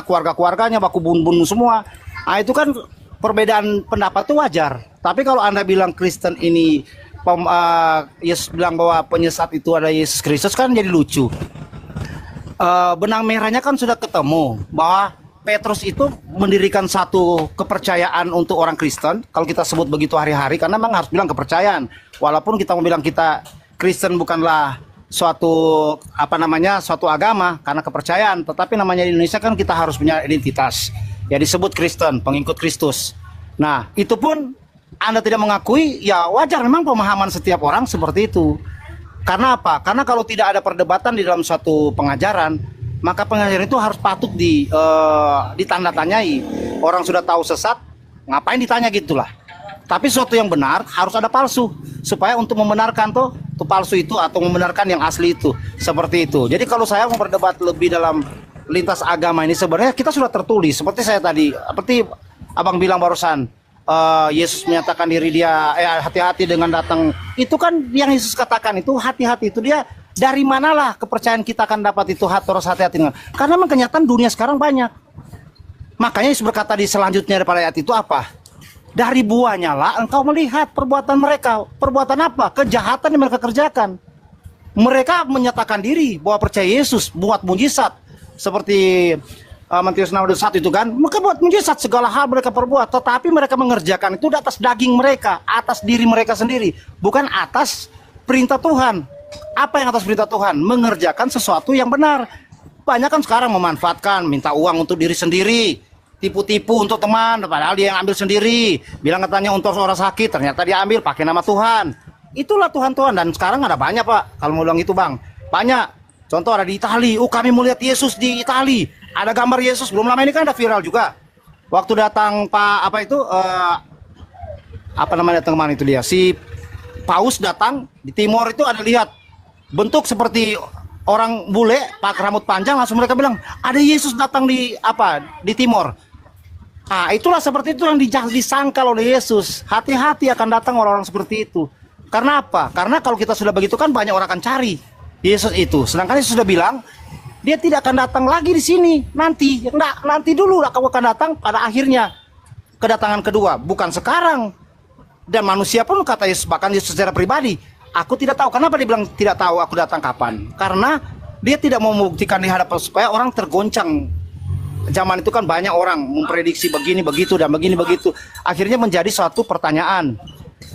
keluarga-keluarganya baku bunuh semua. Nah, itu kan perbedaan pendapat itu wajar. Tapi kalau Anda bilang Kristen ini Yesus bilang bahwa penyesat itu ada Yesus Kristus, kan jadi lucu. Benang merahnya kan sudah ketemu bahwa Petrus itu mendirikan satu kepercayaan untuk orang Kristen. Kalau kita sebut begitu hari-hari, karena memang harus bilang kepercayaan. Walaupun kita mau bilang kita Kristen bukanlah suatu suatu agama karena kepercayaan, tetapi namanya di Indonesia kan kita harus punya identitas. Ya disebut Kristen, pengikut Kristus. Nah, itu pun Anda tidak mengakui, ya wajar, memang pemahaman setiap orang seperti itu. Karena apa? Karena kalau tidak ada perdebatan di dalam suatu pengajaran, maka pengajaran itu harus patut ditanda-tanyai. Orang sudah tahu sesat, ngapain ditanya gitulah. Tapi sesuatu yang benar harus ada palsu, supaya untuk membenarkan tuh palsu itu atau membenarkan yang asli itu. Seperti itu. Jadi kalau saya mau berdebat lebih dalam lintas agama ini, sebenarnya kita sudah tertulis. Seperti saya tadi, seperti abang bilang barusan, Yesus menyatakan diri dia hati-hati dengan datang. Itu kan yang Yesus katakan itu hati-hati itu dia. Dari manalah kepercayaan kita akan dapat itu harus hati-hati dengan. Karena memang kenyataan dunia sekarang banyak. Makanya Yesus berkata di selanjutnya daripada ayat itu apa? Dari buahnya lah engkau melihat perbuatan mereka. Perbuatan apa? Kejahatan yang mereka kerjakan. Mereka menyatakan diri bahwa percaya Yesus, buat mujizat. Seperti Matius 6:1 itu kan. Mereka buat mujizat, segala hal mereka perbuat. Tetapi mereka mengerjakan itu di atas daging mereka, atas diri mereka sendiri. Bukan atas perintah Tuhan. Apa yang atas perintah Tuhan? Mengerjakan sesuatu yang benar. Banyak kan sekarang memanfaatkan, minta uang untuk diri sendiri, tipu-tipu untuk teman, padahal dia yang ambil sendiri. Bilang katanya untuk orang sakit, ternyata dia ambil pakai nama Tuhan. Itulah Tuhan-Tuhan. Dan sekarang ada banyak, Pak. Kalau mau bilang itu, Bang, banyak. Contoh ada di Itali. Kami mau lihat Yesus di Itali. Ada gambar Yesus. Belum lama ini kan ada viral juga. Waktu datang teman itu dia, si Paus datang di Timor itu, ada lihat bentuk seperti orang bule, pakai rambut panjang, langsung mereka bilang ada Yesus datang di Timor. Ah, itulah seperti itu yang disangkal oleh Yesus. Hati-hati akan datang orang-orang seperti itu. Karena apa? Karena kalau kita sudah begitu kan banyak orang akan cari Yesus itu. Sedangkan Yesus sudah bilang dia tidak akan datang lagi di sini nanti. Nanti dulu aku akan datang pada akhirnya. Kedatangan kedua, bukan sekarang. Dan manusia pun kata Yesus, bahkan Yesus secara pribadi, aku tidak tahu. Kenapa dia bilang tidak tahu aku datang kapan? Karena dia tidak mau membuktikan di hadapan supaya orang tergoncang. Zaman itu kan banyak orang memprediksi begini, begitu, dan begini, begitu. Akhirnya menjadi suatu pertanyaan.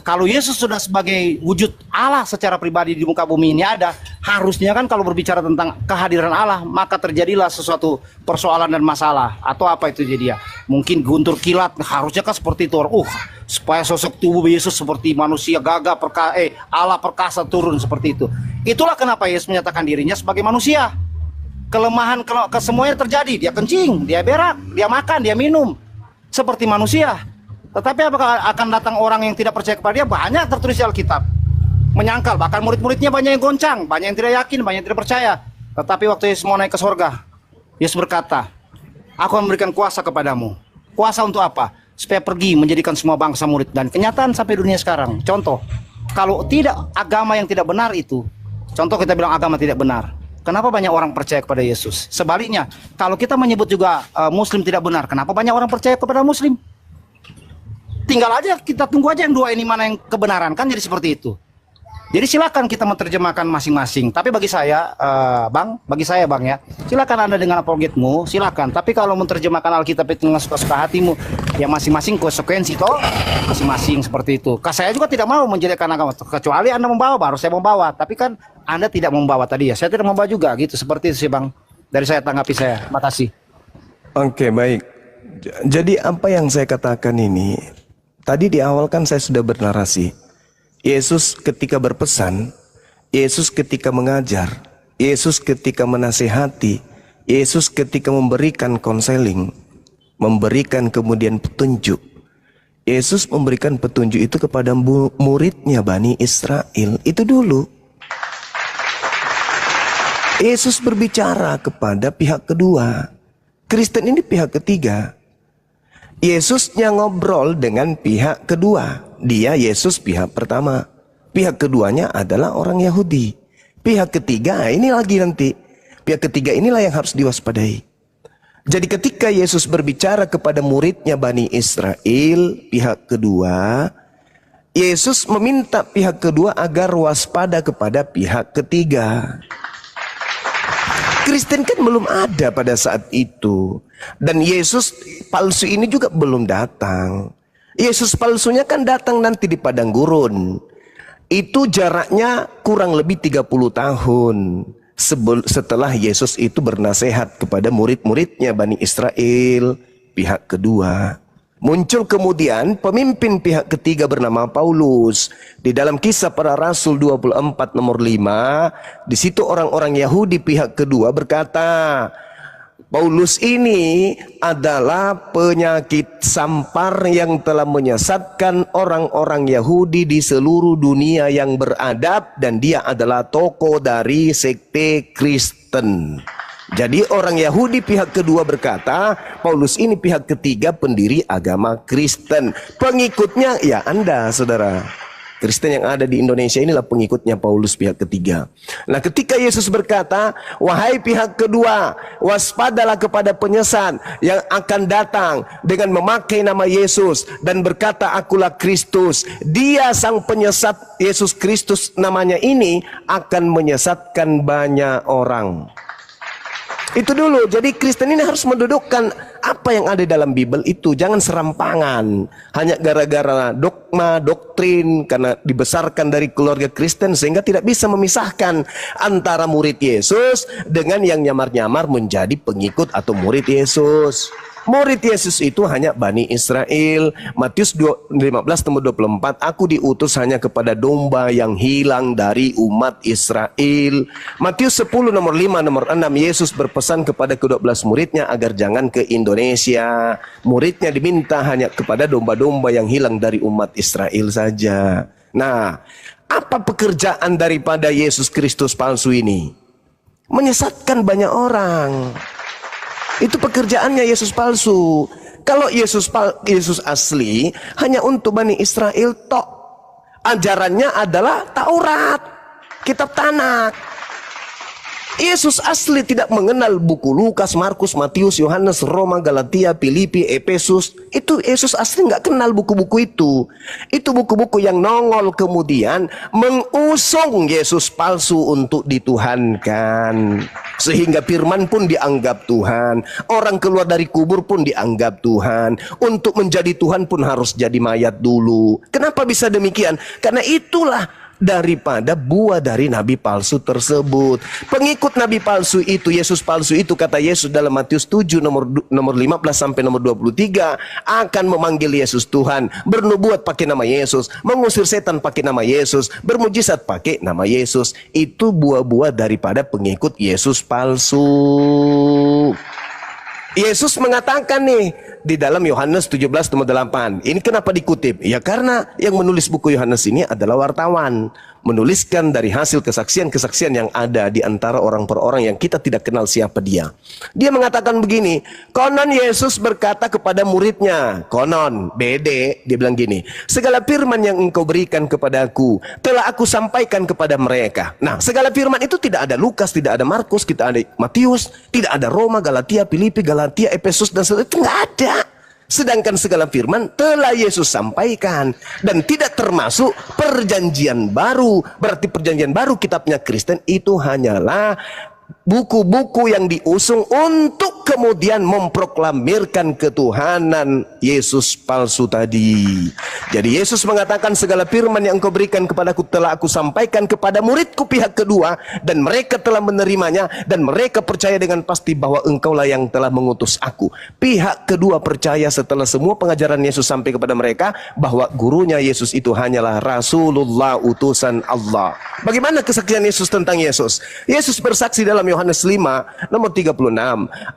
Kalau Yesus sudah sebagai wujud Allah secara pribadi di muka bumi ini ada, harusnya kan kalau berbicara tentang kehadiran Allah, maka terjadilah sesuatu persoalan dan masalah. Atau apa itu jadi ya? Mungkin guntur kilat, harusnya kan seperti itu. Supaya sosok tubuh Yesus seperti manusia gagah, Allah perkasa turun seperti itu. Itulah kenapa Yesus menyatakan dirinya sebagai manusia. Kelemahan kesemuanya terjadi. Dia kencing, dia berak, dia makan, dia minum. Seperti manusia. Tetapi apakah akan datang orang yang tidak percaya kepada dia? Banyak tertulis di Alkitab. Menyangkal, bahkan murid-muridnya banyak yang goncang, banyak yang tidak yakin, banyak yang tidak percaya. Tetapi waktu Yesus mau naik ke sorga, Yesus berkata, aku akan memberikan kuasa kepadamu. Kuasa untuk apa? Supaya pergi menjadikan semua bangsa murid. Dan kenyataan sampai dunia sekarang. Contoh, kalau tidak agama yang tidak benar itu, contoh kita bilang agama tidak benar, kenapa banyak orang percaya kepada Yesus? Sebaliknya, kalau kita menyebut juga Muslim tidak benar, kenapa banyak orang percaya kepada Muslim? Tinggal aja kita tunggu aja yang dua ini mana yang kebenaran, kan jadi seperti itu. Jadi silakan kita menerjemahkan masing-masing. Tapi bagi saya, Bang ya, silakan Anda dengan apologetmu, silakan. Tapi kalau menerjemahkan Alkitab itu dengan suka-suka hatimu, ya masing-masing konsekuensi toh, masing-masing seperti itu. Saya juga tidak mau menjadikan agama, kecuali Anda membawa, baru saya membawa. Tapi kan Anda tidak membawa tadi ya, saya tidak membawa juga gitu. Seperti itu sih, Bang. Dari saya tanggapi saya. Terima kasih. Oke, baik. Jadi apa yang saya katakan ini, tadi di awal kan saya sudah bernarasi. Yesus ketika berpesan, Yesus ketika mengajar, Yesus ketika menasihati, Yesus ketika memberikan konseling, memberikan kemudian petunjuk. Yesus memberikan petunjuk itu kepada muridnya Bani Israel. Itu dulu. Yesus berbicara kepada pihak kedua. Kristen ini pihak ketiga. Yesusnya ngobrol dengan pihak kedua. Dia Yesus pihak pertama. Pihak keduanya adalah orang Yahudi. Pihak ketiga ini lagi nanti. Pihak ketiga inilah yang harus diwaspadai. Jadi ketika Yesus berbicara kepada muridnya Bani Israel, pihak kedua, Yesus meminta pihak kedua agar waspada kepada pihak ketiga. Kristen kan belum ada pada saat itu. Dan Yesus palsu ini juga belum datang. Yesus palsunya kan datang nanti di padang gurun. Itu jaraknya kurang lebih 30 tahun. Setelah Yesus itu bernasihat kepada murid-muridnya Bani Israel, pihak kedua. Muncul kemudian pemimpin pihak ketiga bernama Paulus. Di dalam Kisah Para Rasul 24 nomor 5, di situ orang-orang Yahudi pihak kedua berkata, Paulus ini adalah penyakit sampar yang telah menyesatkan orang-orang Yahudi di seluruh dunia yang beradab, dan dia adalah tokoh dari sekte Kristen. Jadi orang Yahudi pihak kedua berkata, Paulus ini pihak ketiga pendiri agama Kristen. Pengikutnya ya Anda, saudara. Kristen yang ada di Indonesia inilah pengikutnya Paulus pihak ketiga. Nah, ketika Yesus berkata, wahai pihak kedua, waspadalah kepada penyesat yang akan datang dengan memakai nama Yesus dan berkata, akulah Kristus. Dia sang penyesat, Yesus Kristus namanya ini, akan menyesatkan banyak orang. Itu dulu. Jadi Kristen ini harus mendudukkan apa yang ada dalam Bible itu. Jangan serampangan hanya gara-gara dogma, doktrin, karena dibesarkan dari keluarga Kristen sehingga tidak bisa memisahkan antara murid Yesus dengan yang nyamar-nyamar menjadi pengikut atau murid Yesus. Murid Yesus itu hanya Bani Israel. Matius 15:24, aku diutus hanya kepada domba yang hilang dari umat Israel. Matius 10 nomor 5 nomor 6, Yesus berpesan kepada ke-12 muridnya agar jangan ke Indonesia. Muridnya diminta hanya kepada domba-domba yang hilang dari umat Israel saja. Nah, apa pekerjaan daripada Yesus Kristus palsu ini? Menyesatkan banyak orang. Itu pekerjaannya Yesus palsu. Kalau Yesus asli hanya untuk Bani Israel tok. Ajarannya adalah Taurat, kitab Tanakh. Yesus asli tidak mengenal buku Lukas, Markus, Matius, Yohanes, Roma, Galatia, Filipi, Efesus. Itu Yesus asli nggak kenal buku-buku itu. Itu buku-buku yang nongol kemudian mengusung Yesus palsu untuk dituhankan. Sehingga firman pun dianggap Tuhan. Orang keluar dari kubur pun dianggap Tuhan. Untuk menjadi Tuhan pun harus jadi mayat dulu. Kenapa bisa demikian? Karena itulah daripada buah dari nabi palsu tersebut. Pengikut nabi palsu itu, Yesus palsu itu, kata Yesus dalam Matius 7 nomor 15 sampai nomor 23, akan memanggil Yesus Tuhan, bernubuat pakai nama Yesus, mengusir setan pakai nama Yesus, bermujizat pakai nama Yesus. Itu buah-buah daripada pengikut Yesus palsu. Yesus mengatakan nih di dalam Yohanes 17 nomor 8. Ini kenapa dikutip? Ya karena yang menulis buku Yohanes ini adalah wartawan. Menuliskan dari hasil kesaksian-kesaksian yang ada di antara orang per orang yang kita tidak kenal siapa dia. Dia mengatakan begini, konon Yesus berkata kepada muridnya, konon, bede, dia bilang gini, segala firman yang engkau berikan kepadaku, telah aku sampaikan kepada mereka. Nah, segala firman itu tidak ada Lukas, tidak ada Markus, tidak ada Matius, tidak ada Roma, Galatia, Filipi, Galatia, Efesus, dan sebagainya. Itu nggak ada. Sedangkan segala firman telah Yesus sampaikan. Dan tidak termasuk perjanjian baru. Berarti perjanjian baru kitabnya Kristen itu hanyalah buku-buku yang diusung untuk kemudian memproklamirkan ketuhanan Yesus palsu tadi. Jadi Yesus mengatakan segala firman yang engkau berikan kepadaku telah aku sampaikan kepada muridku pihak kedua, dan mereka telah menerimanya, dan mereka percaya dengan pasti bahwa engkaulah yang telah mengutus aku. Pihak kedua percaya setelah semua pengajaran Yesus sampai kepada mereka bahwa gurunya Yesus itu hanyalah Rasulullah, utusan Allah. Bagaimana kesaksian Yesus tentang Yesus? Yesus bersaksi dalam Yohanes 5 nomor 36,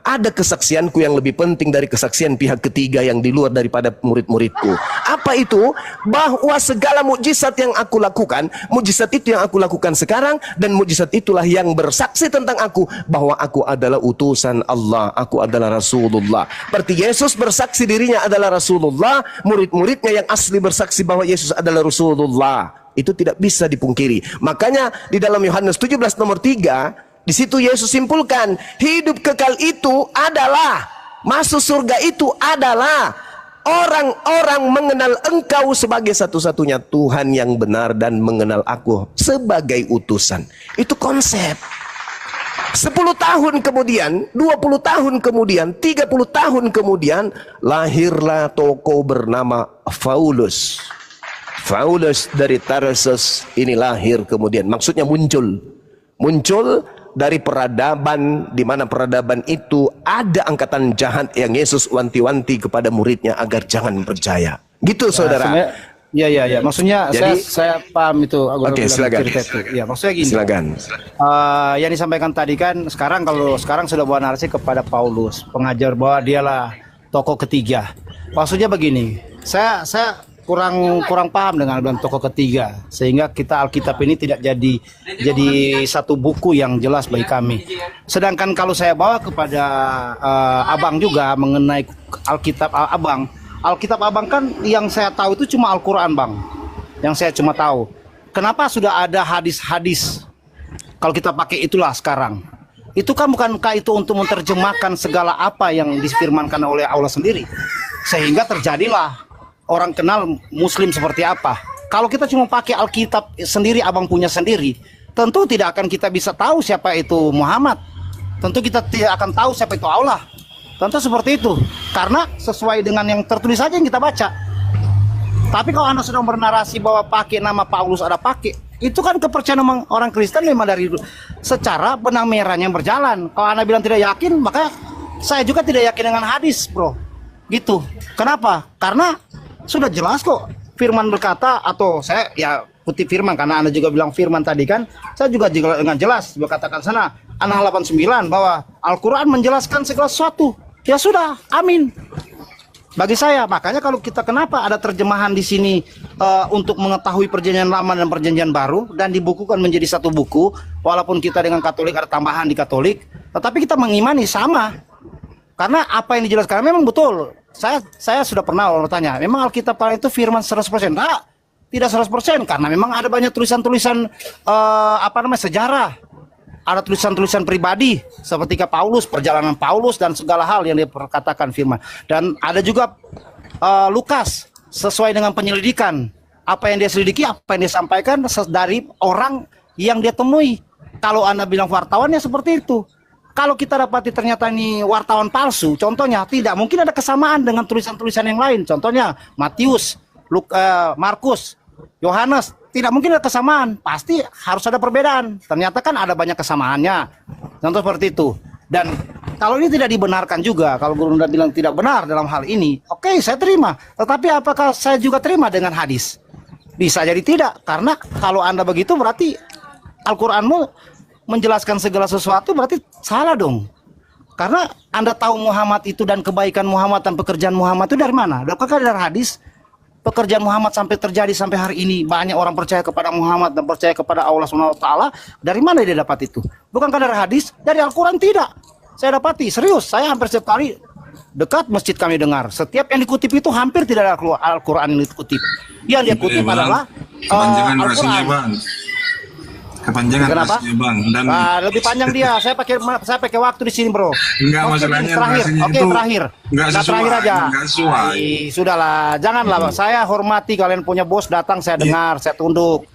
ada kesaksianku yang lebih penting dari kesaksian pihak ketiga yang di luar daripada murid-muridku. Apa itu? Bahwa segala mukjizat yang aku lakukan, mukjizat itu yang aku lakukan sekarang, dan mukjizat itulah yang bersaksi tentang aku bahwa aku adalah utusan Allah, aku adalah Rasulullah. Berarti Yesus bersaksi dirinya adalah Rasulullah, murid-muridnya yang asli bersaksi bahwa Yesus adalah Rasulullah. Itu tidak bisa dipungkiri. Makanya di dalam Yohanes 17 nomor 3, di situ Yesus simpulkan, hidup kekal itu adalah Masuk surga itu adalah orang-orang mengenal engkau sebagai satu-satunya Tuhan yang benar dan mengenal aku sebagai utusan. Itu konsep. 10 tahun kemudian, 20 tahun kemudian, 30 tahun kemudian, lahirlah tokoh bernama Paulus. Paulus dari Tarsus ini lahir kemudian. Maksudnya muncul. Muncul dari peradaban, di mana peradaban itu ada angkatan jahat yang Yesus wanti-wanti kepada muridnya agar jangan percaya. Gitu saudara. Ya. Maksudnya Jadi, saya paham itu. Oke, silakan. Ya, maksudnya gini. Silakan. Yang disampaikan tadi kan sekarang sudah bawa narasi kepada Paulus, pengajar bahwa dialah tokoh ketiga. Maksudnya begini. Saya kurang paham dengan bilang tokoh ketiga, sehingga kita Alkitab ini tidak jadi satu buku yang jelas bagi kami. Sedangkan kalau saya bawa kepada Abang juga mengenai Alkitab Alkitab Abang kan yang saya tahu itu cuma Al-Quran, Bang. Yang saya cuma tahu. Kenapa sudah ada hadis-hadis? Kalau kita pakai itulah sekarang. Itu kan bukankah itu untuk menerjemahkan segala apa yang difirmankan oleh Allah sendiri? Sehingga terjadilah orang kenal Muslim seperti apa. Kalau kita cuma pakai Alkitab sendiri, Abang punya sendiri, tentu tidak akan kita bisa tahu siapa itu Muhammad. Tentu kita tidak akan tahu siapa itu Allah. Tentu seperti itu, karena sesuai dengan yang tertulis saja yang kita baca. Tapi kalau Anda sudah bernarasi bahwa pakai nama Paulus ada pakai, itu kan kepercayaan orang Kristen memang dari secara benang merahnya yang berjalan. Kalau Anda bilang tidak yakin, maka saya juga tidak yakin dengan hadis, bro. Gitu. Kenapa? Karena sudah jelas kok firman berkata, atau saya ya kutip firman karena Anda juga bilang firman tadi kan, saya juga dengan jelas berkatakan sana An-Nahl 89 bahwa Al-Quran menjelaskan segala sesuatu. Ya sudah, amin. Bagi saya, makanya kalau kita kenapa ada terjemahan di sini untuk mengetahui perjanjian lama dan perjanjian baru dan dibukukan menjadi satu buku, walaupun kita dengan Katolik ada tambahan di Katolik, tetapi kita mengimani sama. Karena apa yang dijelaskan memang betul. Saya sudah pernah bertanya, memang Alkitab itu firman 100%? Nah, tidak 100% karena memang ada banyak tulisan-tulisan sejarah. Ada tulisan-tulisan pribadi seperti Paulus, perjalanan Paulus dan segala hal yang dia perkatakan firman. Dan ada juga Lukas sesuai dengan penyelidikan. Apa yang dia selidiki, apa yang dia sampaikan dari orang yang dia temui. Kalau Anda bilang wartawannya seperti itu. Kalau kita dapati ternyata ini wartawan palsu, contohnya tidak mungkin ada kesamaan dengan tulisan-tulisan yang lain. Contohnya Matius, Markus, Yohanes, tidak mungkin ada kesamaan, pasti harus ada perbedaan. Ternyata kan ada banyak kesamaannya. Contoh seperti itu. Dan kalau ini tidak dibenarkan juga, kalau Guru Nda bilang tidak benar dalam hal ini, oke, saya terima. Tetapi apakah saya juga terima dengan hadis? Bisa jadi tidak, karena kalau Anda begitu berarti Al-Quranmu menjelaskan segala sesuatu berarti salah dong. Karena Anda tahu Muhammad itu dan kebaikan Muhammad dan pekerjaan Muhammad itu dari mana? Apakah dari hadis? Pekerjaan Muhammad sampai terjadi sampai hari ini, banyak orang percaya kepada Muhammad dan percaya kepada Allah SWT. Dari mana dia dapat itu? Bukankah dari hadis? Dari Al-Quran tidak. Saya dapati, serius. Saya hampir setiap kali dekat masjid kami dengar. Setiap yang dikutip itu hampir tidak ada Al-Quran yang dikutip. Yang dia kutip adalah Al-Quran. Kepanjangan kenapa? Rasanya, Bang. Dan lebih panjang dia. Saya pakai waktu di sini, Bro. Enggak, masalahnya terakhir. Oke, terakhir. Enggak sesuai. Terakhir aja. Enggak sesuai. Sudahlah, janganlah. Saya hormati kalian punya bos datang, saya dengar, saya tunduk.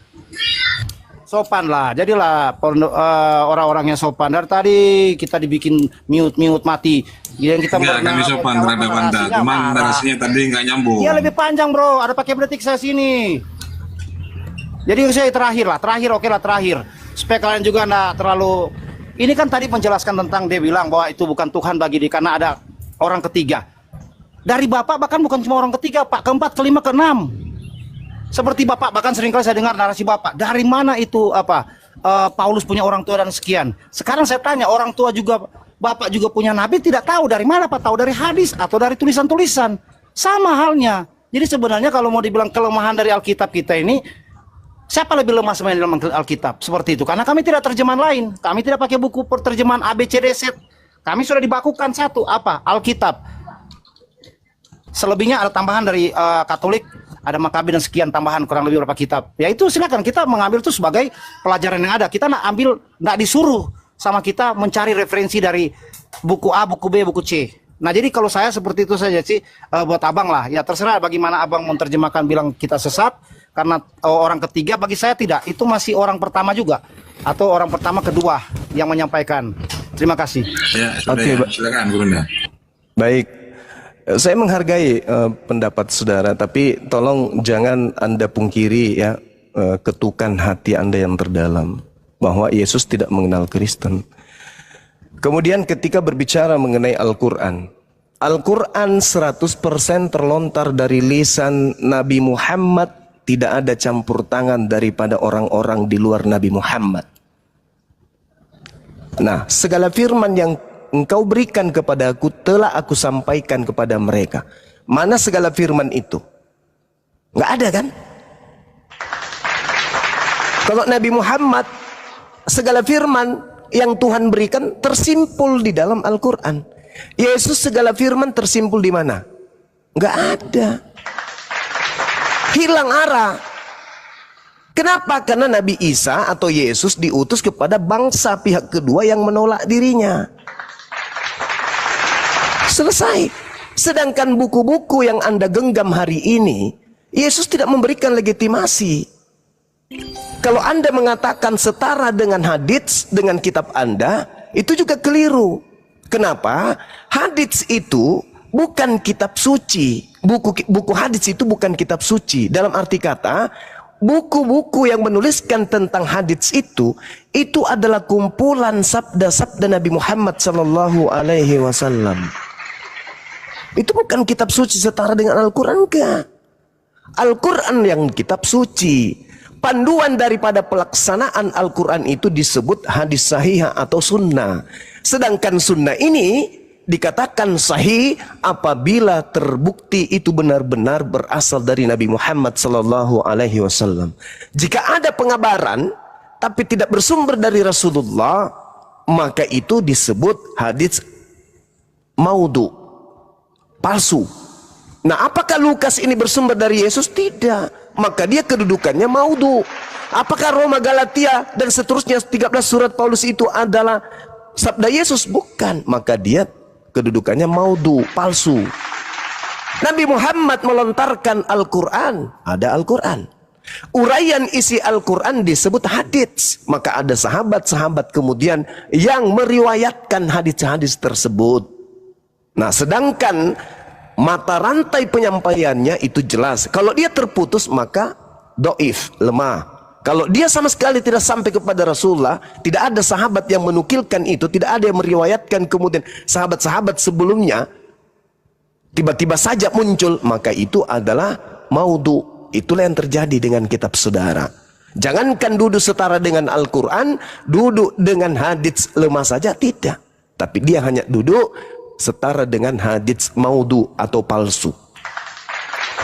Sopan lah. Jadilah orang-orang yang sopan. Dari tadi kita dibikin mute mati. Yang kita enggak, kami sopan terhadap Anda. Cuman narasinya tadi enggak nyambung. Iya, lebih panjang, Bro. Ada pakai detik saya sini. Jadi saya terakhir, oke lah terakhir. Supaya kalian juga enggak terlalu. Ini kan tadi menjelaskan tentang dia bilang bahwa itu bukan Tuhan bagi dia karena ada orang ketiga. Dari Bapak bahkan bukan cuma orang ketiga, Pak, keempat, kelima, keenam. Seperti Bapak bahkan seringkali saya dengar narasi Bapak. Dari mana itu Paulus punya orang tua dan sekian. Sekarang saya tanya, orang tua juga Bapak juga punya nabi, tidak tahu dari mana Pak, tahu dari hadis atau dari tulisan-tulisan. Sama halnya. Jadi sebenarnya kalau mau dibilang kelemahan dari Alkitab kita ini, siapa lebih lemah sebenarnya dalam Alkitab? Seperti itu. Karena kami tidak terjemahan lain. Kami tidak pakai buku terjemahan ABCDZ. Kami sudah dibakukan satu, Alkitab. Selebihnya ada tambahan dari Katolik, ada Makabi dan sekian tambahan kurang lebih berapa kitab. Ya itu silakan kita mengambil itu sebagai pelajaran yang ada. Kita nggak disuruh sama kita mencari referensi dari buku A, buku B, buku C. Nah jadi kalau saya seperti itu saja sih, buat abang lah, ya terserah bagaimana abang menerjemahkan bilang kita sesat, karena orang ketiga bagi saya tidak, itu masih orang pertama juga, atau orang pertama kedua yang menyampaikan. Terima kasih. Ya, sudah Oke, ya. Silakan Gurunda. Baik, saya menghargai pendapat saudara, tapi tolong jangan Anda pungkiri ya ketukan hati Anda yang terdalam bahwa Yesus tidak mengenal Kristen. Kemudian ketika berbicara mengenai Al-Quran, Al-Quran 100% terlontar dari lisan Nabi Muhammad, tidak ada campur tangan daripada orang-orang di luar Nabi Muhammad. Nah, segala firman yang engkau berikan kepada aku telah aku sampaikan kepada mereka. Mana segala firman itu? Nggak ada kan? Kalau Nabi Muhammad, segala firman yang Tuhan berikan tersimpul di dalam Al-Quran. Yesus segala firman tersimpul di mana? Nggak ada. Hilang arah. Kenapa? Karena Nabi Isa atau Yesus diutus kepada bangsa pihak kedua yang menolak dirinya. Selesai. Sedangkan buku-buku yang Anda genggam hari ini, Yesus tidak memberikan legitimasi. Kalau Anda mengatakan setara dengan hadits, dengan kitab Anda, itu juga keliru. Kenapa? Hadits itu bukan kitab suci. Buku hadits itu bukan kitab suci. Dalam arti kata, buku-buku yang menuliskan tentang hadits itu adalah kumpulan sabda-sabda Nabi Muhammad sallallahu alaihi wasallam. Itu bukan kitab suci setara dengan Al-Quran, enggak. Al-Quran yang kitab suci. Panduan daripada pelaksanaan Al-Quran itu disebut hadis sahih atau sunnah. Sedangkan sunnah ini dikatakan sahih apabila terbukti itu benar-benar berasal dari Nabi Muhammad sallallahu alaihi wasallam. Jika ada pengabaran tapi tidak bersumber dari Rasulullah, maka itu disebut hadis maudhu, palsu. Nah, apakah Lukas ini bersumber dari Yesus? Tidak. Maka dia kedudukannya maudhu. Apakah Roma, Galatia dan seterusnya 13 surat Paulus itu adalah sabda Yesus? Bukan. Maka dia kedudukannya maudhu, palsu. Nabi Muhammad melontarkan Al-Quran, ada Al-Quran. Uraian isi Al-Quran disebut hadits. Maka ada sahabat-sahabat kemudian yang meriwayatkan hadis-hadis tersebut. Nah, sedangkan mata rantai penyampaiannya itu jelas. Kalau dia terputus maka doif, lemah. Kalau dia sama sekali tidak sampai kepada Rasulullah, tidak ada sahabat yang menukilkan itu, tidak ada yang meriwayatkan, kemudian sahabat-sahabat sebelumnya tiba-tiba saja muncul, maka itu adalah maudhu. Itulah yang terjadi dengan kitab saudara. Jangankan duduk setara dengan Al-Quran, duduk dengan hadits lemah saja, tidak. Tapi dia hanya duduk setara dengan hadits maudhu atau palsu.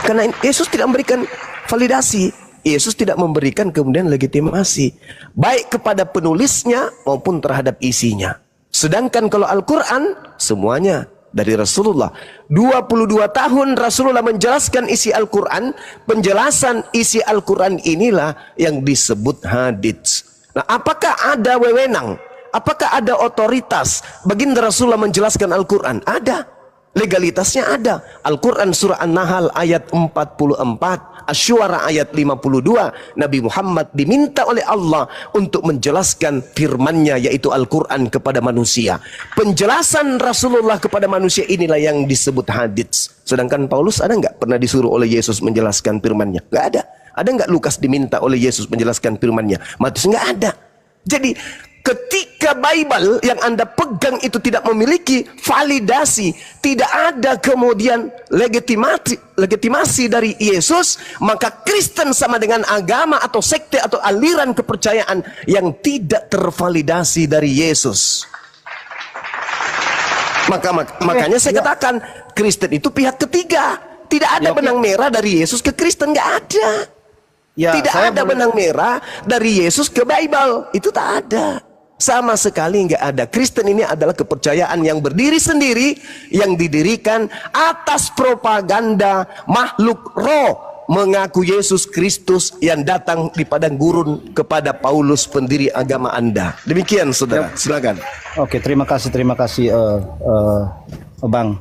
Karena Yesus tidak memberikan validasi, Yesus tidak memberikan kemudian legitimasi, baik kepada penulisnya maupun terhadap isinya. Sedangkan kalau Al-Quran, semuanya dari Rasulullah. 22 tahun Rasulullah menjelaskan isi Al-Quran. Penjelasan isi Al-Quran inilah yang disebut hadits. Nah, apakah ada wewenang? Apakah ada otoritas baginda Rasulullah menjelaskan Al-Quran? Ada. Legalitasnya ada. Al-Quran surah An-Nahl ayat 44, Asy-Syu'ara ayat 52. Nabi Muhammad diminta oleh Allah untuk menjelaskan firman-Nya, yaitu Al-Quran, kepada manusia. Penjelasan Rasulullah kepada manusia inilah yang disebut hadits. Sedangkan Paulus ada nggak pernah disuruh oleh Yesus menjelaskan firman-Nya? Nggak ada. Ada nggak Lukas diminta oleh Yesus menjelaskan firman-Nya? Matius nggak ada. Jadi ketika Bible yang Anda pegang itu tidak memiliki validasi, tidak ada kemudian legitimasi dari Yesus, maka Kristen sama dengan agama atau sekte atau aliran kepercayaan yang tidak tervalidasi dari Yesus. Makanya saya katakan Kristen itu pihak ketiga. Tidak ada benang merah dari Yesus ke Kristen, nggak ada. Tidak ada benang merah dari Yesus ke Bible, itu tak ada. Sama sekali nggak ada. Kristen ini adalah kepercayaan yang berdiri sendiri, yang didirikan atas propaganda makhluk roh mengaku Yesus Kristus yang datang di padang gurun kepada Paulus, pendiri agama Anda. Demikian, saudara. Silakan. Oke, terima kasih Bang.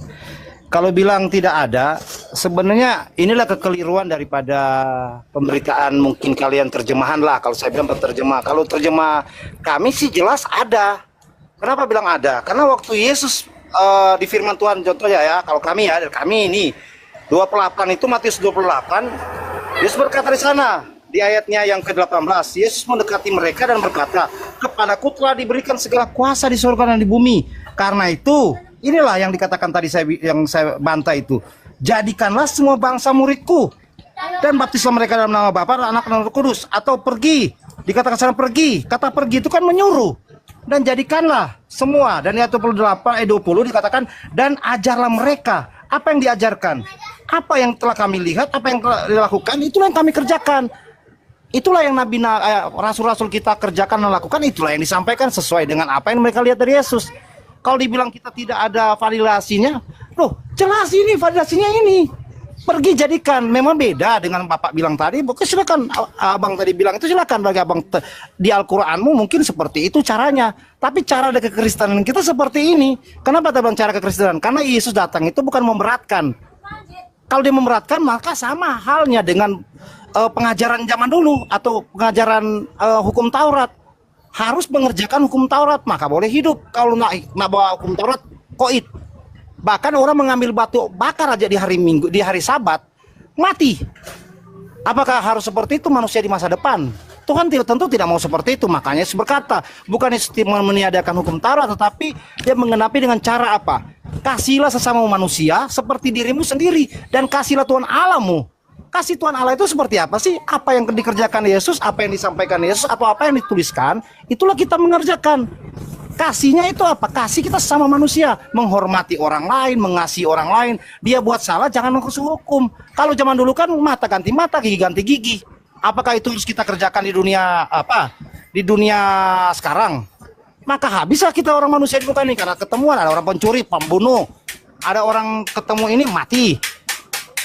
Kalau bilang tidak ada, sebenarnya inilah kekeliruan daripada pemberitaan, mungkin kalian terjemahan lah. Kalau saya bilang penerjemah, kalau terjemah kami sih jelas ada. Kenapa bilang ada? Karena waktu Yesus di firman Tuhan, contohnya ya, kalau kami ya, kami ini 28 itu Matius 28, Yesus berkata di sana di ayatnya yang ke-18, Yesus mendekati mereka dan berkata, "Kepadaku telah diberikan segala kuasa di surga dan di bumi. Karena itu, inilah yang dikatakan tadi yang saya bantah itu. Jadikanlah semua bangsa muridku dan baptislah mereka dalam nama Bapa dan Anak dan Roh Kudus." Atau pergi, dikatakan sana pergi. Kata pergi itu kan menyuruh. Dan jadikanlah semua. Dan ayat 20 dikatakan, dan ajarlah mereka. Apa yang diajarkan? Apa yang telah kami lihat, apa yang telah dilakukan, itulah yang kami kerjakan. Itulah yang rasul-rasul kita kerjakan dan lakukan. Itulah yang disampaikan sesuai dengan apa yang mereka lihat dari Yesus. Kalau dibilang kita tidak ada validasinya, loh jelas ini validasinya ini. Pergi jadikan. Memang beda dengan Bapak bilang tadi. Silakan Abang tadi bilang itu, silakan bagi Abang di Al-Qur'anmu mungkin seperti itu caranya. Tapi cara dari kekristenan kita seperti ini. Kenapa kita bilang cara kekristenan? Karena Yesus datang itu bukan memberatkan. Kalau dia memberatkan, maka sama halnya dengan pengajaran zaman dulu atau pengajaran hukum Taurat. Harus mengerjakan hukum Taurat, maka boleh hidup. Kalau nak bawa hukum Taurat, koit. Bahkan orang mengambil batu bakar aja di hari Minggu, di hari Sabat, mati. Apakah harus seperti itu manusia di masa depan? Tuhan tentu tidak mau seperti itu. Makanya Yesus berkata, bukan Yesus meniadakan hukum Taurat, tetapi dia menggenapi dengan cara apa? Kasihlah sesama manusia seperti dirimu sendiri, dan kasihlah Tuhan Allahmu. Kasih Tuhan Allah itu seperti apa sih? Apa yang dikerjakan Yesus, apa yang disampaikan Yesus, apa yang dituliskan, itulah kita mengerjakan. Kasihnya itu apa? Kasih kita sama manusia, menghormati orang lain, mengasihi orang lain. Dia buat salah, jangan hukum. Kalau zaman dulu kan mata ganti mata, gigi ganti gigi. Apakah itu harus kita kerjakan di dunia apa? Di dunia sekarang? Maka habislah kita orang manusia di muka ini, karena ketemuan ada orang pencuri, pembunuh, ada orang ketemu ini mati.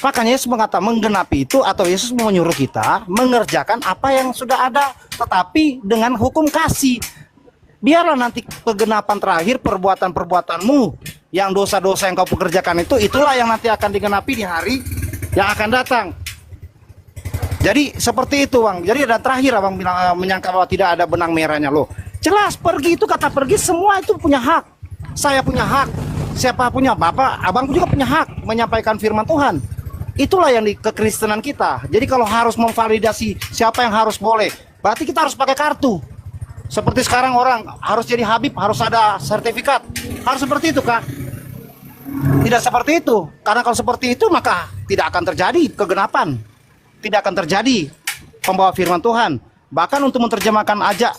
Makanya Yesus mengatakan menggenapi itu, atau Yesus menyuruh kita mengerjakan apa yang sudah ada, tetapi dengan hukum kasih. Biarlah nanti kegenapan terakhir perbuatan-perbuatanmu, yang dosa-dosa yang kau pekerjakan itu, itulah yang nanti akan digenapi di hari yang akan datang. Jadi seperti itu Bang. Jadi ada terakhir Abang bilang menyangka bahwa tidak ada benang merahnya. Loh jelas pergi itu, kata pergi semua itu punya hak. Saya punya hak, siapa punya, Bapak, Abang juga punya hak menyampaikan firman Tuhan. Itulah yang di kekristenan kita. Jadi kalau harus memvalidasi siapa yang harus boleh, berarti kita harus pakai kartu. Seperti sekarang orang harus jadi Habib, harus ada sertifikat. Harus seperti itu Kak. Tidak seperti itu. Karena kalau seperti itu maka tidak akan terjadi kegenapan. Tidak akan terjadi pembawa firman Tuhan. Bahkan untuk menerjemahkan aja,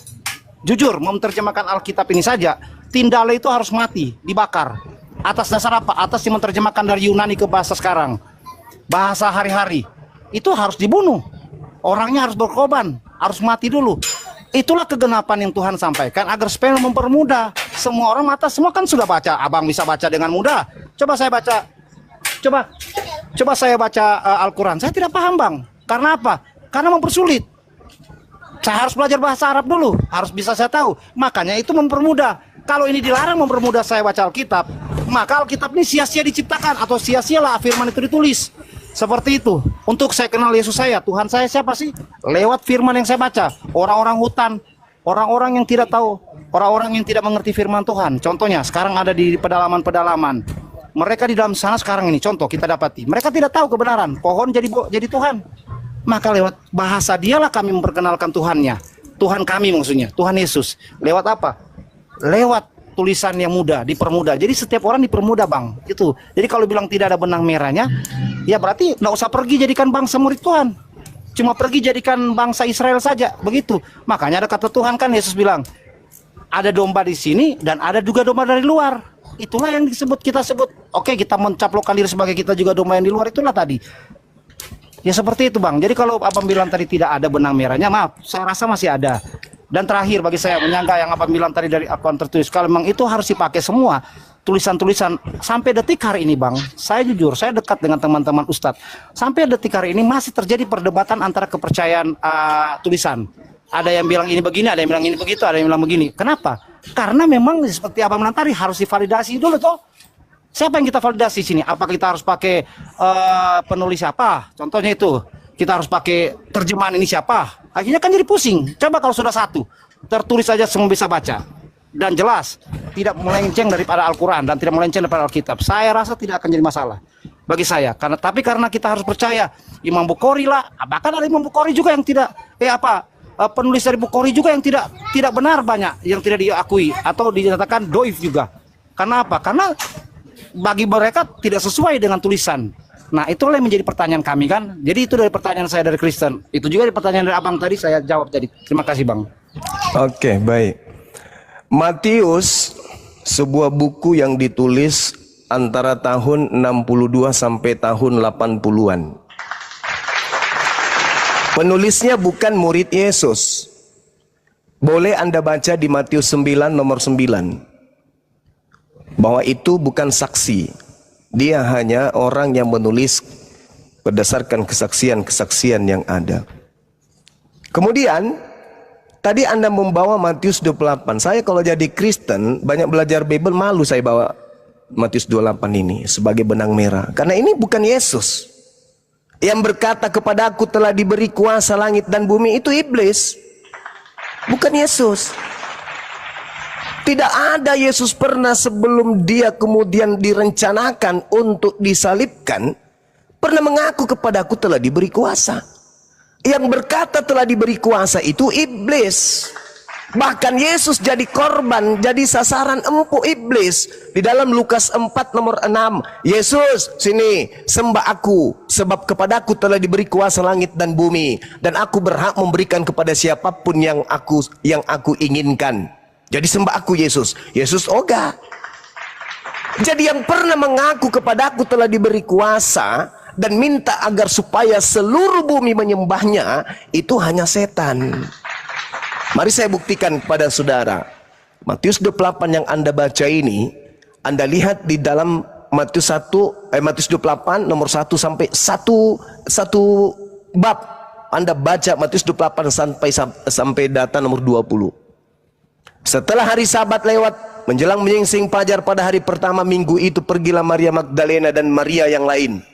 jujur menerjemahkan Alkitab ini saja, Tindale itu harus mati, dibakar. Atas dasar apa? Atas menerjemahkan dari Yunani ke bahasa sekarang. Bahasa hari-hari. Itu harus dibunuh. Orangnya harus berkorban, harus mati dulu. Itulah kegenapan yang Tuhan sampaikan agar supaya mempermudah. Semua orang mata semua kan sudah baca. Abang bisa baca dengan mudah. Coba saya baca. Coba saya baca Al-Qur'an. Saya tidak paham, Bang. Karena apa? Karena mempersulit. Saya harus belajar bahasa Arab dulu. Harus bisa saya tahu. Makanya itu mempermudah. Kalau ini dilarang mempermudah saya baca Alkitab, maka Alkitab ini sia-sia diciptakan, atau sia-sialah firman itu ditulis. Seperti itu. Untuk saya kenal Yesus saya, Tuhan saya siapa sih? Lewat firman yang saya baca. Orang-orang hutan, orang-orang yang tidak tahu, orang-orang yang tidak mengerti firman Tuhan. Contohnya sekarang ada di pedalaman-pedalaman. Mereka di dalam sana sekarang ini, contoh kita dapati, mereka tidak tahu kebenaran. Pohon jadi Tuhan. Maka lewat bahasa dialah kami memperkenalkan Tuhannya. Tuhan kami maksudnya, Tuhan Yesus. Lewat apa? Lewat tulisan yang mudah, dipermudah. Jadi setiap orang dipermudah Bang. Itu. Jadi kalau bilang tidak ada benang merahnya, ya berarti nggak usah pergi jadikan bangsa murid Tuhan. Cuma pergi jadikan bangsa Israel saja. Begitu. Makanya ada kata Tuhan kan, Yesus bilang, ada domba di sini dan ada juga domba dari luar. Itulah yang kita sebut. Oke, kita mencaplokkan diri sebagai kita juga domba yang di luar, itulah tadi. Ya seperti itu Bang. Jadi kalau Abang bilang tadi tidak ada benang merahnya, maaf, saya rasa masih ada. Dan terakhir bagi saya menyangka yang Abang bilang tadi dari akun tertulis, kalau memang itu harus dipakai semua tulisan-tulisan sampai detik hari ini Bang. Saya jujur, saya dekat dengan teman-teman Ustadz. Sampai detik hari ini masih terjadi perdebatan antara kepercayaan tulisan. Ada yang bilang ini begini, ada yang bilang ini begitu, ada yang bilang begini. Kenapa? Karena memang seperti Abang bilang tadi harus divalidasi dulu toh. Siapa yang kita validasi sini? Apa kita harus pakai penulis siapa? Contohnya itu, kita harus pakai terjemahan ini siapa? Akhirnya kan jadi pusing. Coba kalau sudah satu, tertulis saja semua bisa baca dan jelas, tidak melenceng daripada Al-Quran dan tidak melenceng daripada Alkitab. Saya rasa tidak akan jadi masalah bagi saya. Karena kita harus percaya Imam Bukhari lah. Bahkan ada Imam Bukhari juga yang tidak penulis dari Bukhari juga yang tidak benar, banyak yang tidak diakui atau dinyatakan doif juga. Karena apa? Karena bagi mereka tidak sesuai dengan tulisan. Nah, itulah yang menjadi pertanyaan kami kan. Jadi itu dari pertanyaan saya dari Kristen. Itu juga dari pertanyaan dari Abang tadi saya jawab tadi. Terima kasih, Bang. Oke, baik. Matius, sebuah buku yang ditulis antara tahun 62 sampai tahun 80-an. Penulisnya bukan murid Yesus. Boleh Anda baca di Matius 9 nomor 9. Bahwa itu bukan saksi. Dia hanya orang yang menulis berdasarkan kesaksian-kesaksian yang ada. Kemudian tadi Anda membawa Matius 28. Saya kalau jadi Kristen, banyak belajar Bible, malu saya bawa Matius 28 ini sebagai benang merah. Karena ini bukan Yesus. Yang berkata kepada aku telah diberi kuasa langit dan bumi, itu iblis. Bukan Yesus. Tidak ada Yesus pernah sebelum dia kemudian direncanakan untuk disalibkan, pernah mengaku kepada aku telah diberi kuasa. Yang berkata telah diberi kuasa itu iblis. Bahkan Yesus jadi korban, jadi sasaran empuk iblis. Di dalam Lukas 4 nomor 6, Yesus, sini, sembah aku, sebab kepadaku telah diberi kuasa langit dan bumi, dan aku berhak memberikan kepada siapapun yang aku inginkan. Jadi sembah aku Yesus. Yesus ogah. Jadi yang pernah mengaku kepadaku telah diberi kuasa dan minta agar supaya seluruh bumi menyembahnya, itu hanya setan. Mari saya buktikan kepada saudara. Matius 28 yang Anda baca ini, Anda lihat di dalam Matius 28 nomor 1 sampai 1 bab. Anda baca Matius 28 sampai data nomor 20. Setelah hari Sabat lewat, menjelang menyingsing fajar pada hari pertama minggu itu, pergilah Maria Magdalena dan Maria yang lain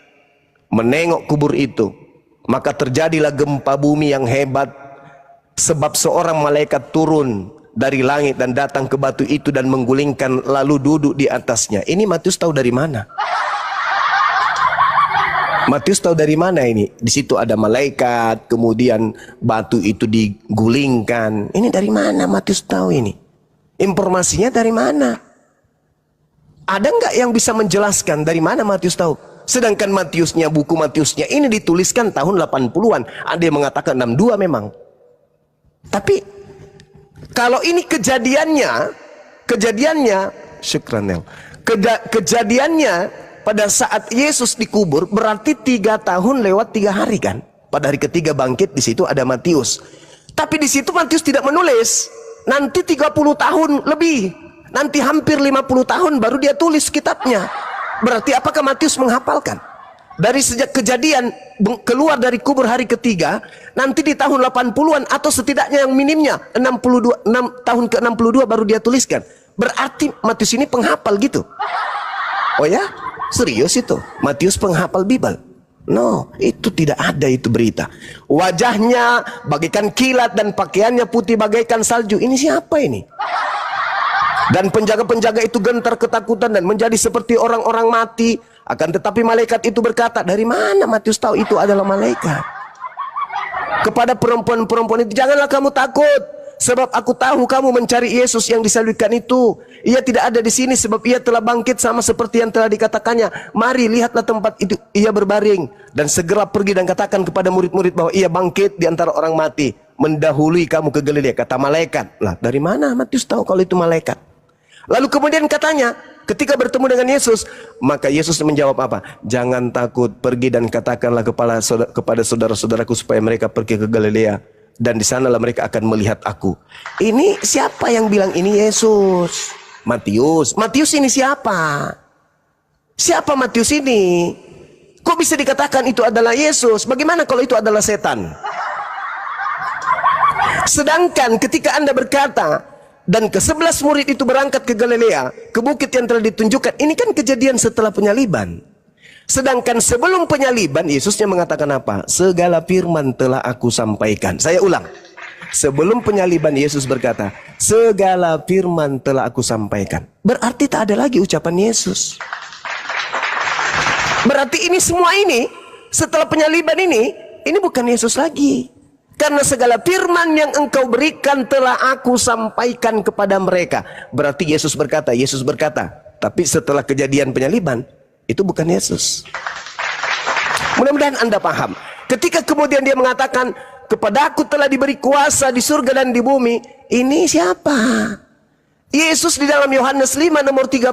menengok kubur itu. Maka terjadilah gempa bumi yang hebat, sebab seorang malaikat turun dari langit dan datang ke batu itu dan menggulingkan lalu duduk di atasnya. Ini Matius tahu dari mana? Matius tahu dari mana ini? Di situ ada malaikat, kemudian batu itu digulingkan. Ini dari mana Matius tahu ini? Informasinya dari mana? Ada nggak yang bisa menjelaskan dari mana Matius tahu? Sedangkan buku Matiusnya ini dituliskan tahun 80-an. Ada yang mengatakan 62 memang. Tapi kalau ini kejadiannya, syukran Nel. Kejadiannya pada saat Yesus dikubur, berarti 3 tahun lewat 3 hari kan? Pada hari ketiga bangkit, di situ ada Matius. Tapi di situ Matius tidak menulis. Nanti 30 tahun lebih, nanti hampir 50 tahun baru dia tulis kitabnya. Berarti apakah Matius menghafalkan? Dari sejak kejadian keluar dari kubur hari ketiga, nanti di tahun 80-an atau setidaknya yang minimnya 6 tahun ke-62 baru dia tuliskan. Berarti Matius ini penghafal gitu. Oh ya? Serius itu? Matius penghafal Bible? No, itu tidak ada itu berita. Wajahnya bagaikan kilat dan pakaiannya putih bagaikan salju. Ini siapa ini? Dan penjaga-penjaga itu gentar ketakutan dan menjadi seperti orang-orang mati. Akan tetapi malaikat itu berkata, dari mana Matius tahu itu adalah malaikat? Kepada perempuan-perempuan itu, janganlah kamu takut, sebab aku tahu kamu mencari Yesus yang disalibkan itu. Ia tidak ada di sini, sebab ia telah bangkit sama seperti yang telah dikatakannya. Mari lihatlah tempat itu ia berbaring, dan segera pergi dan katakan kepada murid-murid bahwa ia bangkit di antara orang mati, mendahului kamu ke Galilea. Kata malaikat. Lah, dari mana Matius tahu kalau itu malaikat? Lalu kemudian katanya, ketika bertemu dengan Yesus, maka Yesus menjawab apa? Jangan takut, pergi dan katakanlah kepada saudara-saudaraku supaya mereka pergi ke Galilea, dan di sanalah mereka akan melihat aku. Ini siapa yang bilang ini Yesus? Matius. Matius ini siapa? Siapa Matius ini? Kok bisa dikatakan itu adalah Yesus? Bagaimana kalau itu adalah setan? Sedangkan ketika Anda berkata dan ke-11 murid itu berangkat ke Galilea, ke bukit yang telah ditunjukkan. Ini kan kejadian setelah penyaliban. Sedangkan sebelum penyaliban, Yesusnya mengatakan apa? Segala firman telah aku sampaikan. Saya ulang. Sebelum penyaliban, Yesus berkata, segala firman telah aku sampaikan. Berarti tak ada lagi ucapan Yesus. Berarti ini semua ini, setelah penyaliban ini bukan Yesus lagi. Karena segala firman yang engkau berikan telah aku sampaikan kepada mereka. Berarti Yesus berkata. Tapi setelah kejadian penyaliban, itu bukan Yesus. Mudah-mudahan Anda paham. Ketika kemudian dia mengatakan, kepadaku telah diberi kuasa di surga dan di bumi. Ini siapa? Yesus di dalam Yohanes 5 nomor 30.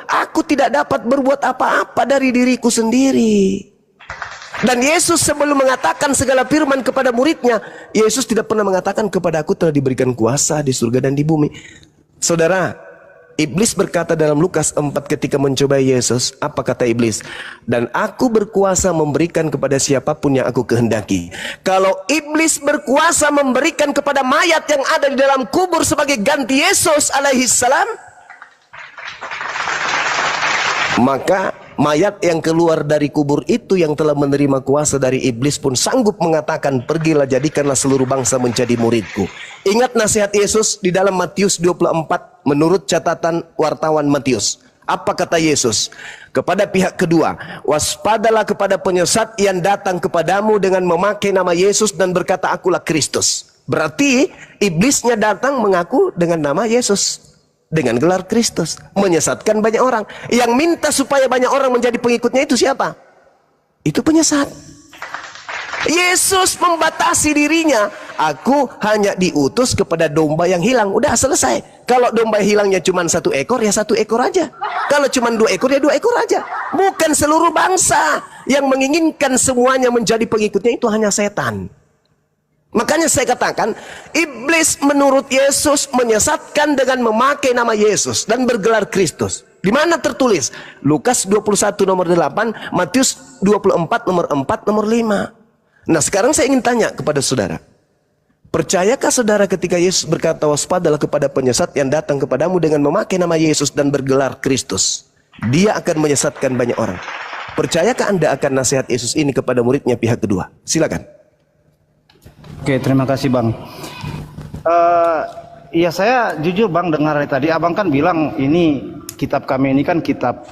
Aku tidak dapat berbuat apa-apa dari diriku sendiri. Dan Yesus sebelum mengatakan segala firman kepada muridnya, Yesus tidak pernah mengatakan kepadaku telah diberikan kuasa di surga dan di bumi. Saudara, Iblis berkata dalam Lukas 4 ketika mencobai Yesus, apa kata Iblis? Dan aku berkuasa memberikan kepada siapapun yang aku kehendaki. Kalau Iblis berkuasa memberikan kepada mayat yang ada di dalam kubur sebagai ganti Yesus alaihissalam, maka mayat yang keluar dari kubur itu yang telah menerima kuasa dari iblis pun sanggup mengatakan, pergilah jadikanlah seluruh bangsa menjadi muridku. Ingat nasihat Yesus di dalam Matius 24 menurut catatan wartawan Matius. Apa kata Yesus? Kepada pihak kedua, waspadalah kepada penyesat yang datang kepadamu dengan memakai nama Yesus dan berkata akulah Kristus. Berarti iblisnya datang mengaku dengan nama Yesus, dengan gelar Kristus, menyesatkan banyak orang. Yang minta supaya banyak orang menjadi pengikutnya itu siapa? Itu penyesat. Yesus membatasi dirinya. Aku hanya diutus kepada domba yang hilang. Udah selesai. Kalau domba hilangnya cuma 1 ekor, ya 1 ekor aja. Kalau cuma 2 ekor, ya 2 ekor aja. Bukan seluruh bangsa. Yang menginginkan semuanya menjadi pengikutnya itu hanya setan. Makanya saya katakan, iblis menurut Yesus menyesatkan dengan memakai nama Yesus dan bergelar Kristus. Di mana tertulis? Lukas 21 nomor 8, Matius 24 nomor 4, nomor 5. Nah, sekarang saya ingin tanya kepada saudara. Percayakah saudara ketika Yesus berkata, waspadalah kepada penyesat yang datang kepadamu dengan memakai nama Yesus dan bergelar Kristus? Dia akan menyesatkan banyak orang. Percayakah Anda akan nasihat Yesus ini kepada muridnya pihak kedua? Silakan. Oke, terima kasih Bang. Iya, saya jujur Bang dengar tadi Abang kan bilang ini kitab kami ini kan kitab,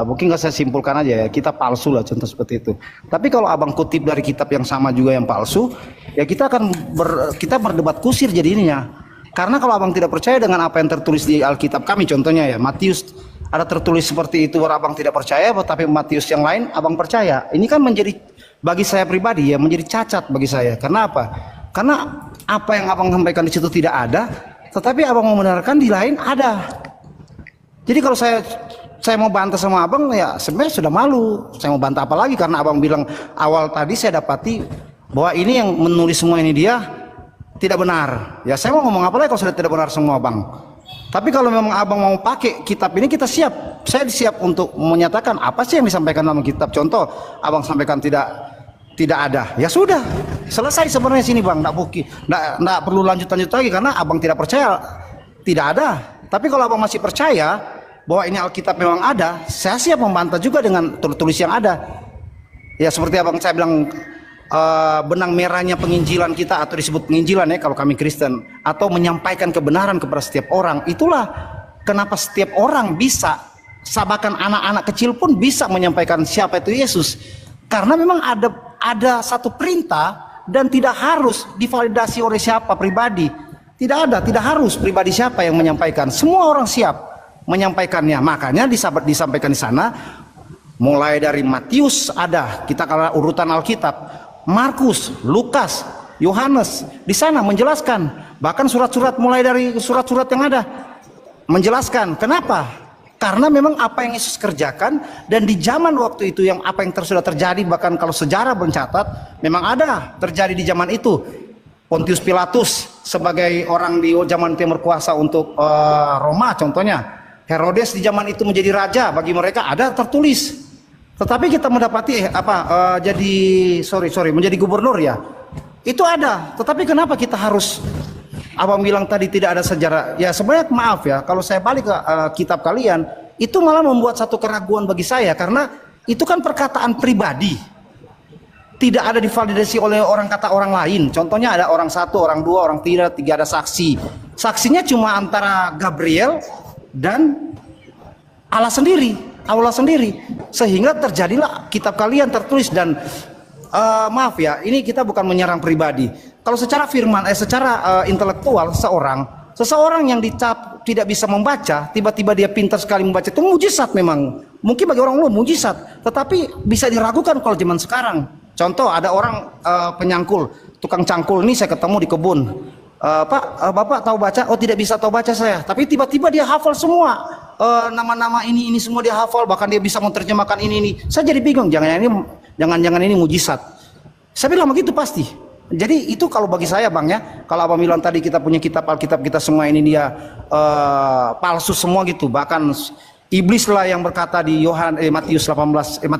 mungkin nggak saya simpulkan aja ya, kitab palsu lah, contoh seperti itu. Tapi kalau Abang kutip dari kitab yang sama juga yang palsu, ya kita akan kita berdebat kusir jadi ininya. Karena kalau Abang tidak percaya dengan apa yang tertulis di Alkitab kami, contohnya ya Matius ada tertulis seperti itu, Abang tidak percaya, tapi Matius yang lain Abang percaya. Ini kan menjadi, bagi saya pribadi ya, menjadi cacat bagi saya. Karena apa? Karena apa yang Abang sampaikan di situ tidak ada, tetapi Abang membenarkan di lain ada. Jadi kalau saya mau bantah sama Abang, ya sebenarnya sudah malu. Saya mau bantah apa lagi, karena Abang bilang awal tadi saya dapati bahwa ini yang menulis semua ini dia tidak benar. Ya saya mau ngomong apa lagi kalau sudah tidak benar semua Bang. Tapi kalau memang Abang mau pakai kitab ini, kita siap. Saya siap untuk menyatakan apa sih yang disampaikan dalam kitab. Contoh, Abang sampaikan tidak ada. Ya sudah, selesai sebenarnya sini Bang. Nggak perlu lanjut lagi karena Abang tidak percaya tidak ada. Tapi kalau Abang masih percaya bahwa ini Alkitab memang ada, saya siap membantah juga dengan tulis yang ada. Ya seperti Abang saya bilang, benang merahnya penginjilan kita, atau disebut penginjilan ya kalau kami Kristen, atau menyampaikan kebenaran kepada setiap orang. Itulah kenapa setiap orang bisa, bahkan anak-anak kecil pun bisa menyampaikan siapa itu Yesus, karena memang ada satu perintah dan tidak harus divalidasi oleh siapa pribadi. Tidak harus pribadi siapa yang menyampaikan, semua orang siap menyampaikannya. Makanya disampaikan di sana mulai dari Matius ada, kita kalau urutan Alkitab, Markus, Lukas, Yohanes, di sana menjelaskan. Bahkan surat-surat, mulai dari surat-surat yang ada menjelaskan. Kenapa? Karena memang apa yang Yesus kerjakan, dan di zaman waktu itu yang apa yang sudah terjadi, bahkan kalau sejarah mencatat memang ada terjadi di zaman itu. Pontius Pilatus sebagai orang di zaman timur kuasa untuk Roma contohnya. Herodes di zaman itu menjadi raja bagi mereka, ada tertulis. Tetapi kita mendapati menjadi gubernur ya, itu ada. Tetapi kenapa kita harus abang bilang tadi tidak ada sejarah. Ya sebenarnya maaf ya, kalau saya balik ke kitab kalian, itu malah membuat satu keraguan bagi saya, karena itu kan perkataan pribadi, tidak ada divalidasi oleh orang kata orang lain. Contohnya ada orang satu, orang dua, orang tiga ada saksi. Saksinya cuma antara Gabriel dan Allah sendiri, sehingga terjadilah kitab kalian tertulis. Dan maaf ya, ini kita bukan menyerang pribadi. Kalau secara firman, secara intelektual, seseorang yang dicap tidak bisa membaca, tiba-tiba dia pintar sekali membaca, itu mujizat memang. Mungkin bagi orang umum mujizat, tetapi bisa diragukan kalau zaman sekarang. Contoh, ada orang penyangkul, tukang cangkul ini saya ketemu di kebun. Pak, Bapak tahu baca? Oh, tidak bisa tahu baca saya. Tapi tiba-tiba dia hafal semua. Nama-nama ini semua dia hafal, bahkan dia bisa menerjemahkan ini. Saya jadi bingung, jangan-jangan ini mujizat. Saya bilang begitu pasti. Jadi itu kalau bagi saya Bang ya, kalau Abang bilang tadi kita punya kitab Alkitab kita semua ini dia palsu semua gitu. Bahkan iblis lah yang berkata di Matius 28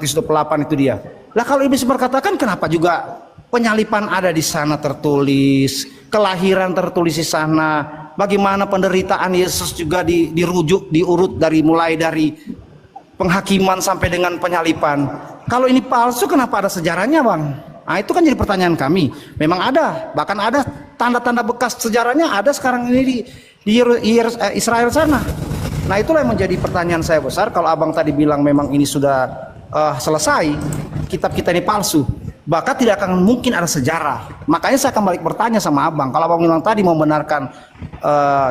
itu dia. Lah kalau iblis berkatakan, kenapa juga penyalipan ada di sana tertulis, kelahiran tertulis di sana, bagaimana penderitaan Yesus juga diurut mulai dari penghakiman sampai dengan penyalipan. Kalau ini palsu, kenapa ada sejarahnya Bang? Nah itu kan jadi pertanyaan kami. Memang ada, bahkan ada tanda-tanda bekas sejarahnya ada sekarang ini di Israel sana. Nah itulah yang menjadi pertanyaan saya besar. Kalau abang tadi bilang memang ini sudah selesai, kitab kita ini palsu, bahkan tidak akan mungkin ada sejarah. Makanya saya akan balik bertanya sama abang. Kalau abang bilang tadi membenarkan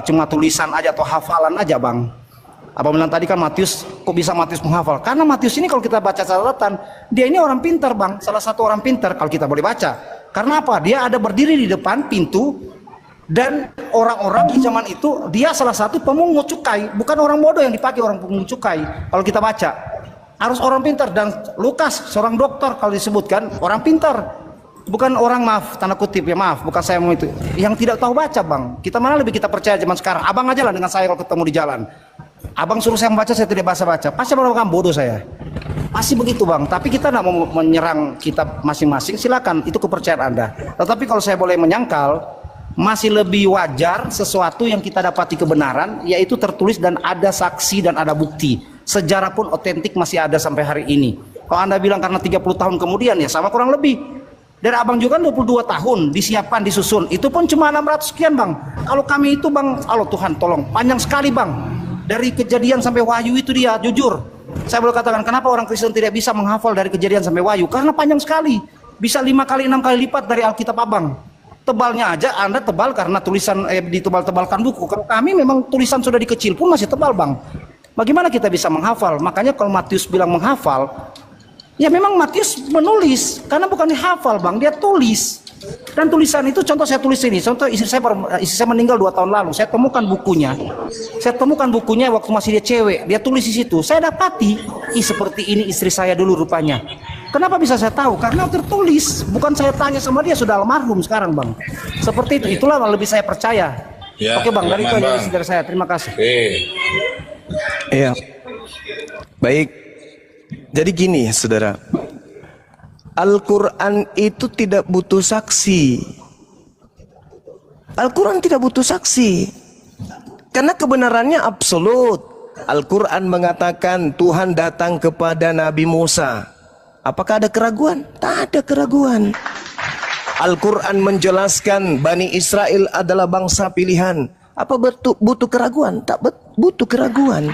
cuma tulisan aja atau hafalan aja Bang. Abang bilang tadi kan Matius, kok bisa Matius menghafal? Karena Matius ini kalau kita baca catatan, dia ini orang pintar Bang, salah satu orang pintar kalau kita boleh baca. Karena apa? Dia ada berdiri di depan pintu, dan orang-orang di zaman itu dia salah satu pemungut cukai, bukan orang bodoh yang dipakai orang pemungut cukai. Kalau kita baca, harus orang pintar. Dan Lukas seorang dokter kalau disebutkan orang pintar, bukan orang, maaf tanda kutip ya, maaf bukan saya mau itu, yang tidak tahu baca Bang. Kita mana lebih kita percaya zaman sekarang. Abang aja lah dengan saya kalau ketemu di jalan, abang suruh saya membaca, saya tidak baca, pasti abang bilang bodoh saya. Pasti begitu Bang. Tapi kita tidak mau menyerang kitab masing-masing, silakan, itu kepercayaan Anda. Tetapi kalau saya boleh menyangkal, masih lebih wajar sesuatu yang kita dapati kebenaran, yaitu tertulis dan ada saksi dan ada bukti. Sejarah pun otentik masih ada sampai hari ini. Kalau Anda bilang karena 30 tahun kemudian, ya sama kurang lebih. Dan abang juga 22 tahun disiapkan, disusun, itu pun cuma 600 sekian Bang. Kalau kami itu Bang, Allah Tuhan tolong, panjang sekali Bang. Dari Kejadian sampai Wahyu itu dia, jujur saya boleh katakan, kenapa orang Kristen tidak bisa menghafal dari Kejadian sampai Wahyu? Karena panjang sekali, bisa 5 kali 6 kali lipat dari Alkitab Abang. Tebalnya aja Anda tebal karena tulisan ditebal-tebalkan buku. Kalau kami memang tulisan sudah dikecil pun masih tebal Bang. Bagaimana kita bisa menghafal? Makanya kalau Matius bilang menghafal, ya memang Matius menulis, karena bukan dihafal Bang, dia tulis. Dan tulisan itu, contoh saya tulis ini, contoh istri saya meninggal 2 tahun lalu, saya temukan bukunya waktu masih dia cewek, dia tulis di situ. Saya dapati, seperti ini istri saya dulu rupanya. Kenapa bisa saya tahu? Karena tertulis, bukan saya tanya sama dia, sudah almarhum sekarang Bang. Seperti itu, itulah lebih saya percaya. Ya, oke Bang, dari itu aja dari saya, terima kasih. Iya, baik. Jadi gini saudara, Al-Quran itu tidak butuh saksi. Al-Quran tidak butuh saksi, karena kebenarannya absolut. Al-Quran mengatakan Tuhan datang kepada Nabi Musa. Apakah ada keraguan? Tak ada keraguan. Al-Quran menjelaskan Bani Israel adalah bangsa pilihan. Apa butuh keraguan? Tak butuh keraguan.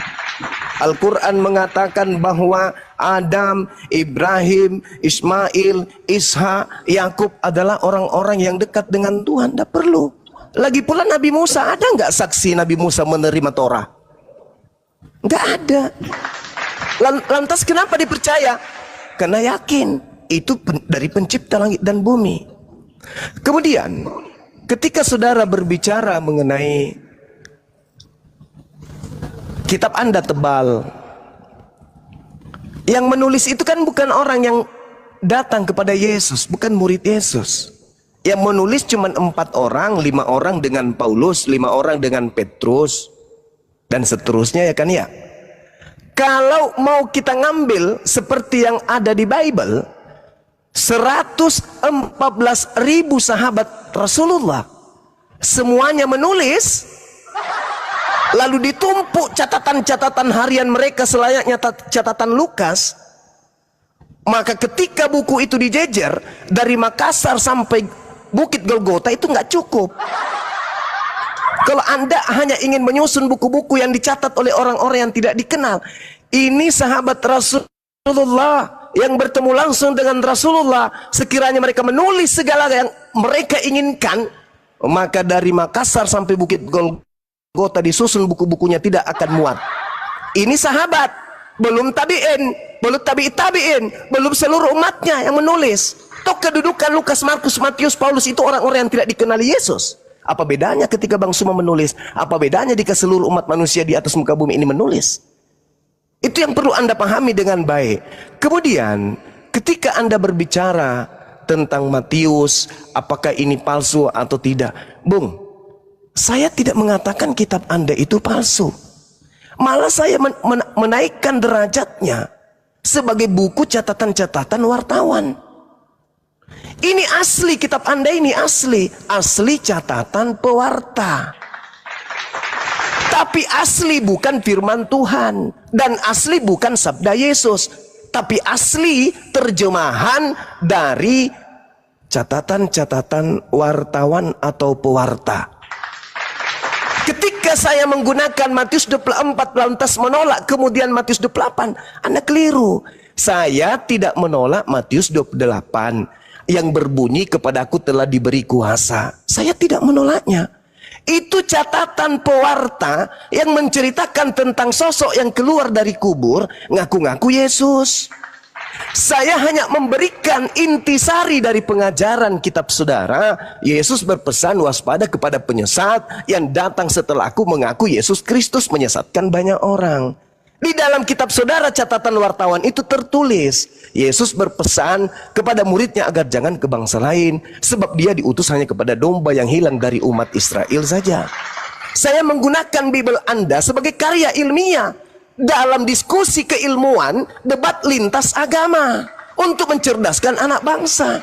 Al-Quran mengatakan bahwa Adam, Ibrahim, Ismail, Ishak, Yakub adalah orang-orang yang dekat dengan Tuhan. Tidak perlu. Lagi pula Nabi Musa, ada nggak saksi Nabi Musa menerima Torah? Nggak ada. Lantas kenapa dipercaya? Karena yakin itu dari pencipta langit dan bumi. Kemudian ketika saudara berbicara mengenai kitab Anda tebal, yang menulis itu kan bukan orang yang datang kepada Yesus, bukan murid Yesus. Yang menulis cuma 4 orang, 5 orang dengan Paulus, 5 orang dengan Petrus, dan seterusnya ya kan ya. Kalau mau kita ngambil seperti yang ada di Bible, 114.000 sahabat Rasulullah, semuanya menulis, lalu ditumpuk catatan-catatan harian mereka selayaknya catatan Lukas, maka ketika buku itu dijejer dari Makassar sampai Bukit Golgota itu nggak cukup. Kalau Anda hanya ingin menyusun buku-buku yang dicatat oleh orang-orang yang tidak dikenal, ini sahabat Rasulullah yang bertemu langsung dengan Rasulullah, sekiranya mereka menulis segala yang mereka inginkan, maka dari Makassar sampai Bukit Golgota disusun buku-bukunya tidak akan muat. Ini sahabat, belum tabi'in, belum tabi'in, belum seluruh umatnya yang menulis. Toh kedudukan Lukas, Markus, Matius, Paulus itu orang-orang yang tidak dikenali Yesus. Apa bedanya ketika Bang Suma menulis? Apa bedanya jika seluruh umat manusia di atas muka bumi ini menulis? Itu yang perlu Anda pahami dengan baik. Kemudian ketika Anda berbicara tentang Matius, apakah ini palsu atau tidak? Bung, saya tidak mengatakan kitab Anda itu palsu. Malah saya menaikkan derajatnya sebagai buku catatan-catatan wartawan. Ini asli, kitab Anda ini asli catatan pewarta. Tapi asli bukan firman Tuhan, dan asli bukan sabda Yesus, tapi asli terjemahan dari catatan-catatan wartawan atau pewarta. Ketika saya menggunakan Matius 24 lantas menolak kemudian Matius 28, Anda keliru. Saya tidak menolak Matius 28 yang berbunyi kepadaku telah diberi kuasa. Saya tidak menolaknya. Itu catatan pewarta yang menceritakan tentang sosok yang keluar dari kubur ngaku-ngaku Yesus. Saya hanya memberikan intisari dari pengajaran kitab saudara. Yesus berpesan waspada kepada penyesat yang datang setelah aku mengaku Yesus Kristus menyesatkan banyak orang. Di dalam kitab saudara catatan wartawan itu tertulis Yesus berpesan kepada muridnya agar jangan ke bangsa lain, sebab dia diutus hanya kepada domba yang hilang dari umat Israel saja. Saya menggunakan Bible Anda sebagai karya ilmiah dalam diskusi keilmuan, debat lintas agama untuk mencerdaskan anak bangsa.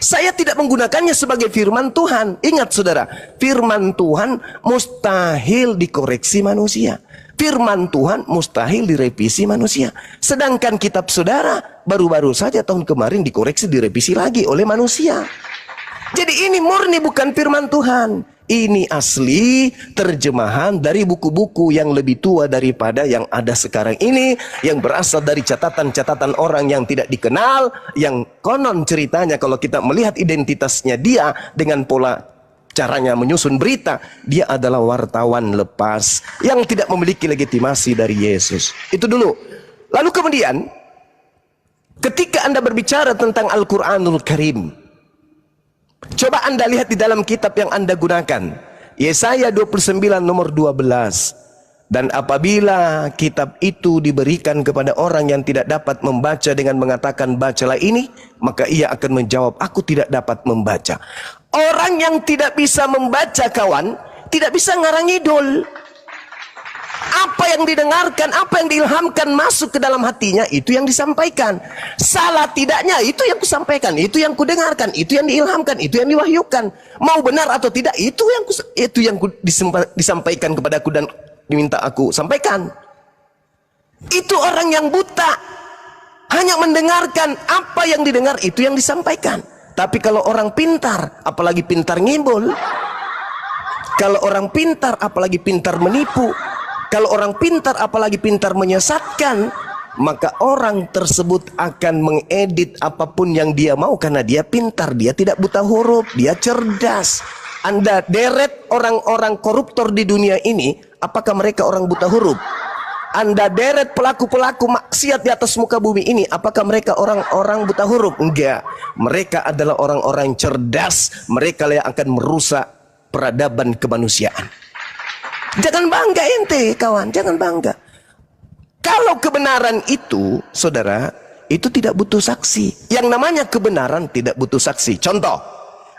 Saya tidak menggunakannya sebagai firman Tuhan. Ingat saudara, firman Tuhan mustahil dikoreksi manusia. Firman Tuhan mustahil direvisi manusia. Sedangkan kitab saudara baru-baru saja tahun kemarin dikoreksi, direvisi lagi oleh manusia. Jadi ini murni bukan firman Tuhan. Ini asli terjemahan dari buku-buku yang lebih tua daripada yang ada sekarang ini, yang berasal dari catatan-catatan orang yang tidak dikenal, yang konon ceritanya kalau kita melihat identitasnya dia dengan pola caranya menyusun berita, dia adalah wartawan lepas yang tidak memiliki legitimasi dari Yesus. Itu dulu. Lalu kemudian ketika Anda berbicara tentang Al-Quranul Karim, coba Anda lihat di dalam kitab yang Anda gunakan, Yesaya 29 nomor 12. Dan apabila kitab itu diberikan kepada orang yang tidak dapat membaca dengan mengatakan bacalah ini, maka ia akan menjawab aku tidak dapat membaca. Orang yang tidak bisa membaca kawan, tidak bisa ngarang idul. Apa yang didengarkan, apa yang diilhamkan masuk ke dalam hatinya, itu yang disampaikan. Salah tidaknya, itu yang kusampaikan, itu yang kudengarkan, itu yang diilhamkan, itu yang diwahyukan. Mau benar atau tidak, itu yang disampaikan kepadaku dan diminta aku sampaikan. Itu orang yang buta, hanya mendengarkan apa yang didengar, itu yang disampaikan. Tapi kalau orang pintar, apalagi pintar ngimbul. Kalau orang pintar, apalagi pintar menipu. Kalau orang pintar, apalagi pintar menyesatkan, maka orang tersebut akan mengedit apapun yang dia mau karena dia pintar, dia tidak buta huruf, dia cerdas. Anda deret orang-orang koruptor di dunia ini, apakah mereka orang buta huruf? Anda deret pelaku-pelaku maksiat di atas muka bumi ini, apakah mereka orang-orang buta huruf? Enggak. Mereka adalah orang-orang cerdas. Mereka yang akan merusak peradaban kemanusiaan. Jangan bangga ente kawan, jangan bangga. Kalau kebenaran itu, saudara, itu tidak butuh saksi. Yang namanya kebenaran tidak butuh saksi. Contoh,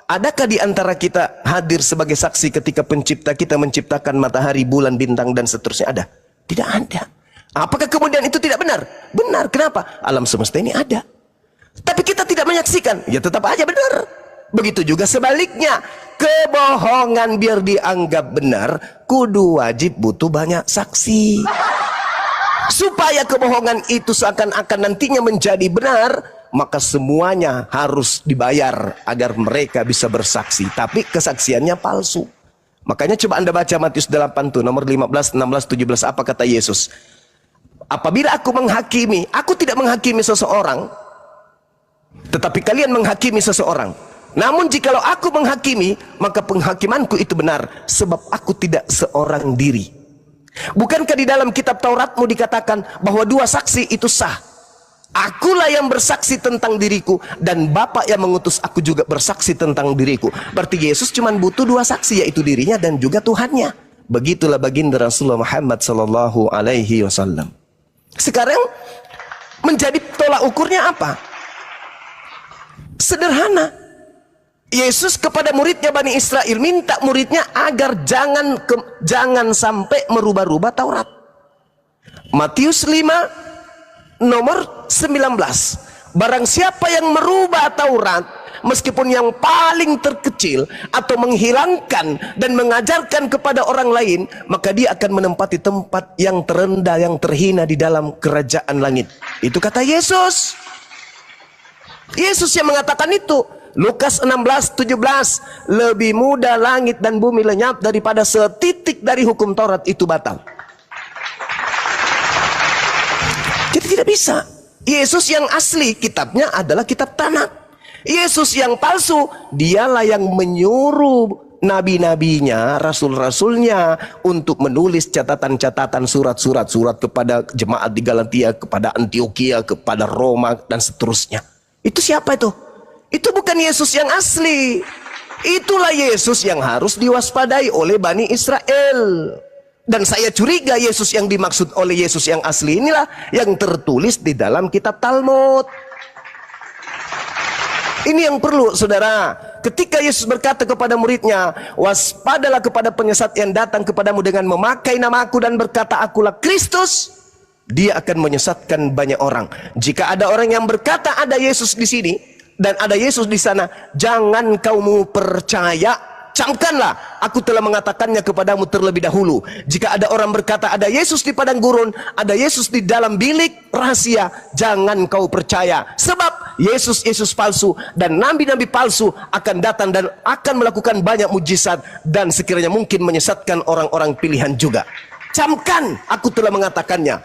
adakah di antara kita hadir sebagai saksi ketika pencipta kita menciptakan matahari, bulan, bintang, dan seterusnya? Ada? Tidak ada. Apakah kemudian itu tidak benar? Benar. Kenapa? Alam semesta ini ada. Tapi kita tidak menyaksikan. Ya tetap aja benar. Begitu juga sebaliknya, kebohongan biar dianggap benar, kudu wajib butuh banyak saksi. Supaya kebohongan itu seakan-akan nantinya menjadi benar, maka semuanya harus dibayar agar mereka bisa bersaksi, tapi kesaksiannya palsu. Makanya coba Anda baca Matius 8 tuh, nomor 15, 16, 17, apa kata Yesus? Apabila aku menghakimi, aku tidak menghakimi seseorang, tetapi kalian menghakimi seseorang. Namun jikalau aku menghakimi, maka penghakimanku itu benar, sebab aku tidak seorang diri. Bukankah di dalam kitab Tauratmu dikatakan bahwa 2 saksi itu sah? Akulah yang bersaksi tentang diriku, dan Bapa yang mengutus aku juga bersaksi tentang diriku. Berarti Yesus cuma butuh 2 saksi, yaitu dirinya dan juga Tuhannya. Begitulah baginda Rasulullah Muhammad sallallahu alaihi wasallam. Sekarang menjadi tolak ukurnya apa? Sederhana. Yesus kepada muridnya Bani Israel minta muridnya agar jangan sampai merubah-rubah Taurat. Matius 5 nomor 19. Barang siapa yang merubah Taurat, meskipun yang paling terkecil, atau menghilangkan dan mengajarkan kepada orang lain, maka dia akan menempati tempat yang terendah, yang terhina di dalam kerajaan langit. Itu kata Yesus. Yesus yang mengatakan itu. Lukas 16:17, lebih mudah langit dan bumi lenyap daripada setitik dari hukum Taurat itu batal. Jadi tidak bisa. Yesus yang asli kitabnya adalah kitab Tanakh. Yesus yang palsu, dialah yang menyuruh nabi-nabinya, rasul-rasulnya untuk menulis catatan-catatan, surat kepada jemaat di Galatia, kepada Antioquia, kepada Roma, dan seterusnya. Itu siapa itu? Itu bukan Yesus yang asli. Itulah Yesus yang harus diwaspadai oleh Bani Israel. Dan saya curiga Yesus yang dimaksud oleh Yesus yang asli inilah yang tertulis di dalam kitab Talmud. Ini yang perlu, saudara. Ketika Yesus berkata kepada muridnya, waspadalah kepada penyesat yang datang kepadamu dengan memakai namaku dan berkata akulah Kristus, dia akan menyesatkan banyak orang. Jika ada orang yang berkata ada Yesus di sini dan ada Yesus di sana, jangan kamu percaya. Camkanlah, aku telah mengatakannya kepadamu terlebih dahulu. Jika ada orang berkata ada Yesus di padang gurun, ada Yesus di dalam bilik rahasia, jangan kau percaya. Sebab Yesus palsu dan nabi-nabi palsu akan datang dan akan melakukan banyak mujizat dan sekiranya mungkin menyesatkan orang-orang pilihan juga. Camkan, aku telah mengatakannya.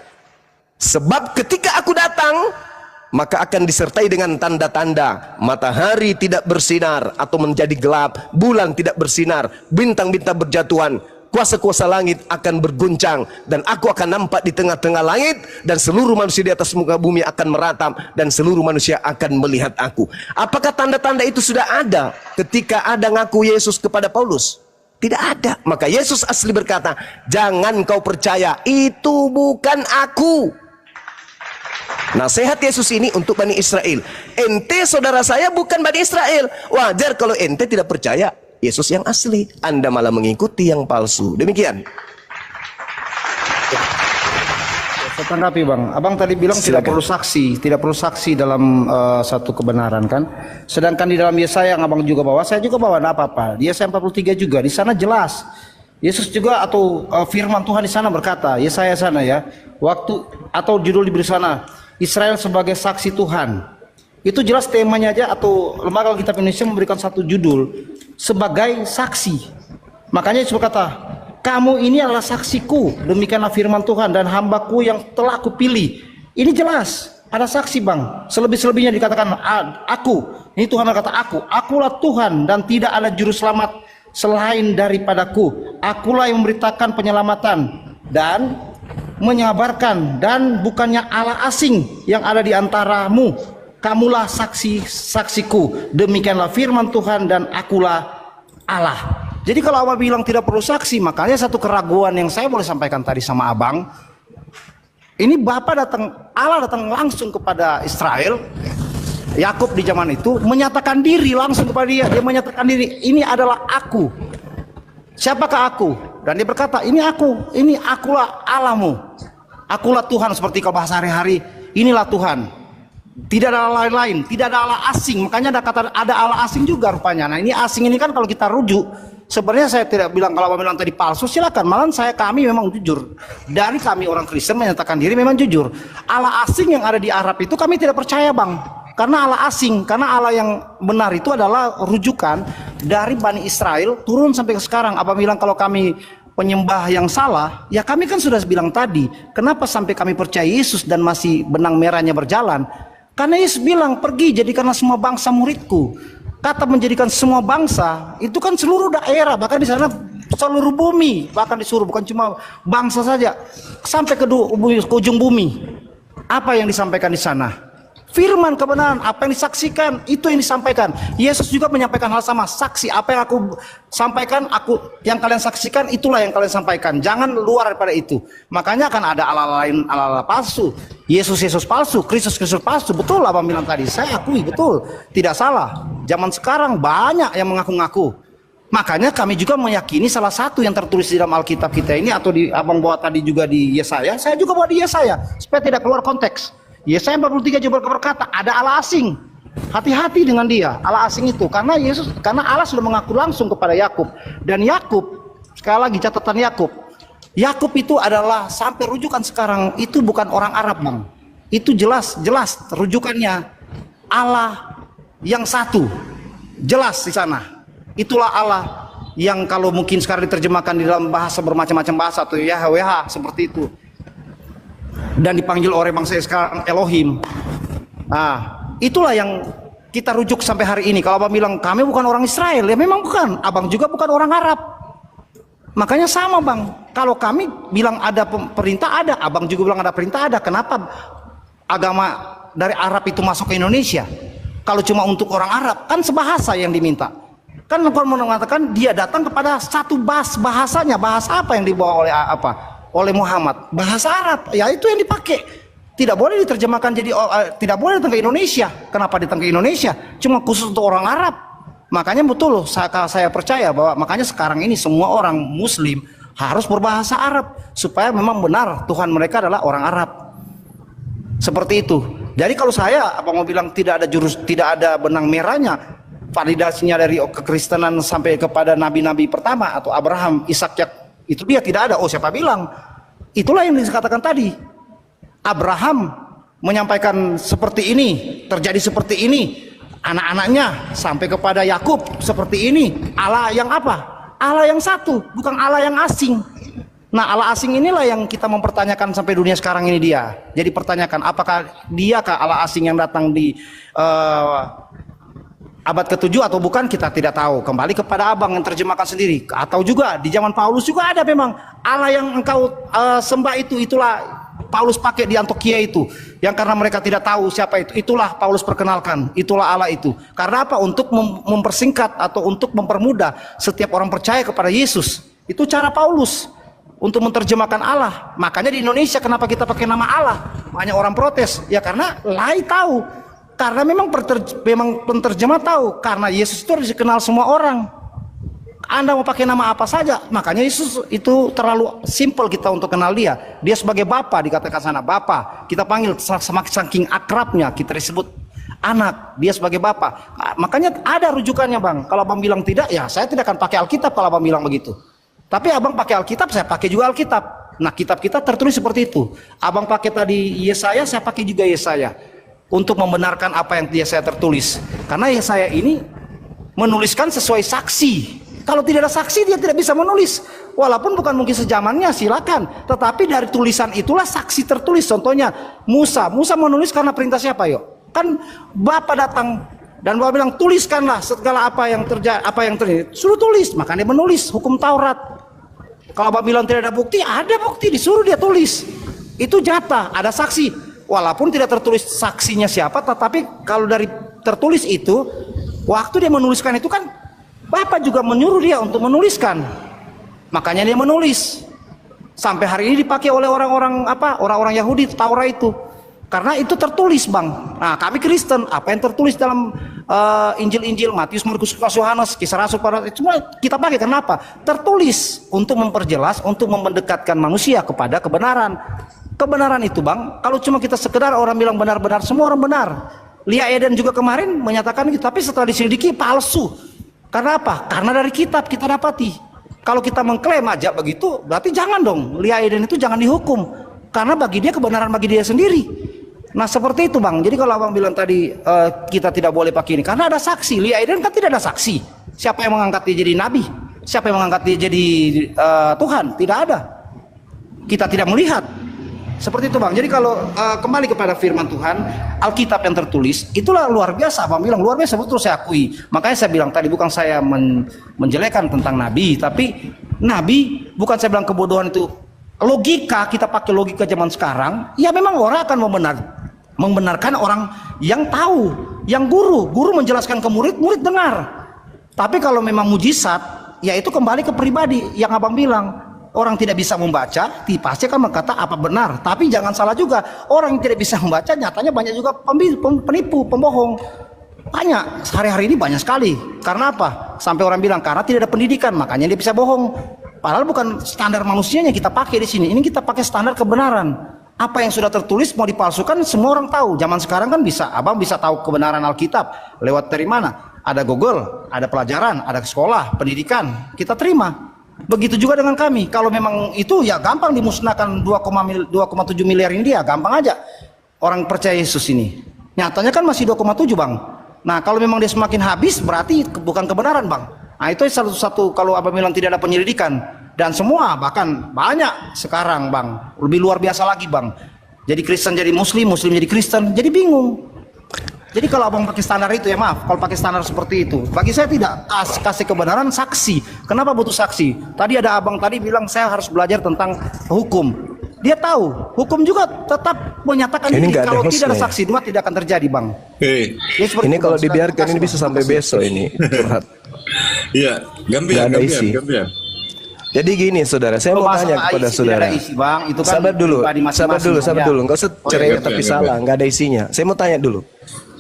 Sebab ketika aku datang, maka akan disertai dengan tanda-tanda. Matahari tidak bersinar atau menjadi gelap, bulan tidak bersinar, bintang-bintang berjatuhan, kuasa-kuasa langit akan berguncang, dan aku akan nampak di tengah-tengah langit, dan seluruh manusia di atas muka bumi akan meratap, dan seluruh manusia akan melihat aku. Apakah tanda-tanda itu sudah ada ketika ada ngaku Yesus kepada Paulus? Tidak ada. Maka Yesus asli berkata, jangan kau percaya, itu bukan aku. Nasihat Yesus ini untuk Bani Israel. Ente saudara saya bukan Bani Israel. Wajar kalau ente tidak percaya Yesus yang asli. Anda malah mengikuti yang palsu. Demikian. Saya tanggapi Bang. Abang tadi bilang tidak perlu saksi dalam satu kebenaran kan. Sedangkan di dalam Yesaya yang Abang juga bawa, saya juga bawa, enggak apa-apa. Di Yesaya 43 juga, di sana jelas. Yesus juga atau firman Tuhan di sana berkata, Yesaya sana ya, waktu atau judul diberi sana, Israel sebagai saksi Tuhan. Itu jelas temanya aja, atau Lembaga Alkitab Indonesia memberikan satu judul sebagai saksi. Makanya Yesus berkata, kamu ini adalah saksiku, demikianlah firman Tuhan, dan hambaku yang telah aku pilih. Ini jelas, ada saksi Bang. Selebih-selebihnya dikatakan aku. Ini Tuhan berkata akulah Tuhan dan tidak ada juru selamat selain daripadaku. Akulah yang memberitakan penyelamatan dan menyabarkan, dan bukannya Allah asing yang ada di antaramu. Kamulah saksiku, demikianlah firman Tuhan, dan akulah Allah. Jadi kalau Abang bilang tidak perlu saksi, makanya satu keraguan yang saya boleh sampaikan tadi sama Abang, ini Allah datang langsung kepada Israel, Yakub di zaman itu menyatakan diri langsung kepada dia menyatakan diri, ini adalah aku. Siapakah aku? Dan dia berkata, ini akulah Allahmu, akulah Tuhan. Seperti kalau bahasa hari-hari, inilah Tuhan. Tidak ada Allah lain, tidak ada Allah asing. Makanya ada kata ada Allah asing juga rupanya. Nah, ini asing ini kan kalau kita rujuk, sebenarnya saya tidak bilang kalau bilang tadi palsu, silakan. Malahan kami memang jujur. Dari kami orang Kristen menyatakan diri memang jujur. Allah asing yang ada di Arab itu kami tidak percaya, Bang. Karena Allah asing, karena Allah yang benar itu adalah rujukan dari Bani Israel turun sampai ke sekarang. Apa bilang kalau kami penyembah yang salah, ya kami kan sudah bilang tadi, kenapa sampai kami percaya Yesus dan masih benang merahnya berjalan? Karena Yesus bilang, pergi jadikanlah semua bangsa muridku. Kata menjadikan semua bangsa, itu kan seluruh daerah, bahkan di sana seluruh bumi, bahkan disuruh bukan cuma bangsa saja, sampai ke ujung bumi. Apa yang disampaikan di sana? Firman kebenaran, apa yang disaksikan, itu yang disampaikan. Yesus juga menyampaikan hal sama, saksi, apa yang aku sampaikan, yang kalian saksikan, itulah yang kalian sampaikan. Jangan luar daripada itu. Makanya akan ada Allah lain, Allah palsu. Yesus palsu, Kristus palsu. Betul abang bilang tadi, saya akui, betul. Tidak salah. Zaman sekarang banyak yang mengaku-ngaku. Makanya kami juga meyakini salah satu yang tertulis di dalam Alkitab kita ini, atau di abang bawa tadi juga di Yesaya, saya juga bawa di Yesaya, supaya tidak keluar konteks. Yesaya 43 juga berkata ada Allah asing. Hati-hati dengan dia, Allah asing itu, karena Allah sudah mengaku langsung kepada Yakub. Dan Yakub, sekali lagi catatan Yakub itu adalah sampai rujukan sekarang itu bukan orang Arab, Bang. Itu jelas rujukannya Allah yang satu. Jelas di sana. Itulah Allah yang kalau mungkin sekarang diterjemahkan di dalam bahasa bermacam-macam bahasa atau Yahweh seperti itu. Dan dipanggil oleh bangsa sekarang Elohim. Nah, itulah yang kita rujuk sampai hari ini. Kalau abang bilang kami bukan orang Israel, ya memang bukan. Abang juga bukan orang Arab. Makanya sama, Bang. Kalau kami bilang ada perintah ada, abang juga bilang ada perintah ada. Kenapa agama dari Arab itu masuk ke Indonesia? Kalau cuma untuk orang Arab, kan sebahasa yang diminta. Kan kalau mengatakan dia datang kepada satu bahasanya, bahasa apa yang dibawa oleh Muhammad, bahasa Arab, ya itu yang dipakai. Tidak boleh diterjemahkan jadi tidak boleh datang ke Indonesia. Kenapa datang ke Indonesia? Cuma khusus untuk orang Arab. Makanya betul saya percaya bahwa makanya sekarang ini semua orang Muslim harus berbahasa Arab supaya memang benar Tuhan mereka adalah orang Arab. Seperti itu. Jadi kalau saya mau bilang tidak ada benang merahnya, validasinya dari kekristenan sampai kepada nabi-nabi pertama atau Abraham, Ishak, itu dia tidak ada. Oh, siapa bilang? Itulah yang dikatakan tadi. Abraham menyampaikan seperti ini, terjadi seperti ini. Anak-anaknya sampai kepada Yakub seperti ini. Allah yang apa? Allah yang satu, bukan Allah yang asing. Nah, Allah asing inilah yang kita mempertanyakan sampai dunia sekarang ini dia. Jadi pertanyakan, apakah diakah Allah asing yang datang di abad ke-7 atau bukan, kita tidak tahu. Kembali kepada abang yang terjemahkan sendiri. Atau juga di zaman Paulus juga ada memang Allah yang engkau sembah itulah Paulus pakai di Antioquia itu. Yang karena mereka tidak tahu siapa itu, itulah Paulus perkenalkan, itulah Allah itu. Karena apa? Untuk mempersingkat atau untuk mempermudah setiap orang percaya kepada Yesus. Itu cara Paulus untuk menerjemahkan Allah. Makanya di Indonesia kenapa kita pakai nama Allah? Banyak orang protes. Ya karena lain tahu. Karena memang penterjemah tahu, karena Yesus itu harus dikenal semua orang. Anda mau pakai nama apa saja, makanya Yesus itu terlalu simpel kita untuk kenal dia. Dia sebagai Bapa, dikatakan sana Bapa. Kita panggil saking akrabnya, kita disebut anak. Dia sebagai Bapa. Makanya ada rujukannya, Bang. Kalau abang bilang tidak, ya saya tidak akan pakai Alkitab kalau abang bilang begitu. Tapi abang pakai Alkitab, saya pakai juga Alkitab. Nah, kitab kita tertulis seperti itu. Abang pakai tadi Yesaya, saya pakai juga Yesaya. Untuk membenarkan apa yang Yesaya tertulis. Karena Yesaya ini menuliskan sesuai saksi. Kalau tidak ada saksi dia tidak bisa menulis. Walaupun bukan mungkin sejamannya, silakan. Tetapi dari tulisan itulah saksi tertulis. Contohnya Musa menulis karena perintah siapa yuk? Kan Bapa datang dan Bapa bilang tuliskanlah segala apa yang terjadi. Suruh tulis, makanya dia menulis hukum Taurat. Kalau Bapa bilang tidak ada bukti disuruh dia tulis. Itu jatah, ada saksi. Walaupun tidak tertulis saksinya siapa, tetapi kalau dari tertulis itu, waktu dia menuliskan itu kan Bapak juga menyuruh dia untuk menuliskan. Makanya dia menulis. Sampai hari ini dipakai oleh orang-orang Yahudi Taurat itu. Karena itu tertulis, Bang. Nah, kami Kristen, apa yang tertulis dalam Injil-Injil Matius, Markus, Lukas, Yohanes, Kisah Rasul, semua kita pakai. Kenapa? Tertulis untuk memperjelas, untuk mendekatkan manusia kepada kebenaran. Kebenaran itu bang, kalau cuma kita sekedar orang bilang benar-benar, semua orang benar. Lia Eden juga kemarin menyatakan gitu, tapi setelah diselidiki palsu. Karena apa? Karena dari kitab kita dapati. Kalau kita mengklaim aja begitu, berarti jangan dong. Lia Eden itu jangan dihukum, karena bagi dia kebenaran bagi dia sendiri. Nah seperti itu bang. Jadi kalau abang bilang tadi kita tidak boleh pakai ini, karena ada saksi. Lia Eden kan tidak ada saksi. Siapa yang mengangkat dia jadi nabi? Siapa yang mengangkat dia jadi Tuhan? Tidak ada. Kita tidak melihat. Seperti itu bang. Jadi kalau kembali kepada firman Tuhan, Alkitab yang tertulis, itulah luar biasa. Abang bilang luar biasa, betul saya akui. Makanya saya bilang tadi bukan saya menjelekan tentang nabi, tapi nabi bukan saya bilang kebodohan itu. Logika, kita pakai logika zaman sekarang, ya memang orang akan membenarkan orang yang tahu, yang guru menjelaskan ke murid, murid dengar. Tapi kalau memang mujizat, ya itu kembali ke pribadi yang abang bilang. Orang tidak bisa membaca, pasti akan berkata apa benar. Tapi jangan salah juga, orang yang tidak bisa membaca nyatanya banyak juga penipu, pembohong. Banyak, hari-hari ini banyak sekali. Karena apa? Sampai orang bilang karena tidak ada pendidikan, makanya dia bisa bohong. Padahal bukan standar manusianya kita pakai di sini. Ini kita pakai standar kebenaran. Apa yang sudah tertulis mau dipalsukan semua orang tahu. Zaman sekarang kan bisa, abang bisa tahu kebenaran Alkitab lewat dari mana? Ada Google, ada pelajaran, ada sekolah, pendidikan. Kita terima. Begitu juga dengan kami. Kalau memang itu ya gampang dimusnahkan 2,7 miliar ini dia, gampang aja. Orang percaya Yesus ini. Nyatanya kan masih 2,7 bang. Nah kalau memang dia semakin habis berarti bukan kebenaran bang. Nah itu satu kalau abang bilang tidak ada penyelidikan. Dan semua bahkan banyak sekarang bang. Lebih luar biasa lagi bang. Jadi Kristen jadi Muslim, Muslim jadi Kristen. Jadi bingung. Jadi kalau abang pakai standar itu ya maaf, kalau pakai standar seperti itu, bagi saya tidak kasih kebenaran saksi. Kenapa butuh saksi? Tadi ada abang tadi bilang saya harus belajar tentang hukum. Dia tahu, hukum juga tetap menyatakan ini kalau tidak ada saksi dua tidak akan terjadi bang. Ya, ini kalau dibiarkan ini bisa sampai besok ini. Iya, gantian. Jadi gini saudara, saya mau tanya kepada saudara. Isi, bang. Itu kan sabar dulu, nggak usah cerai tapi salah, nggak ada isinya. Saya mau tanya dulu.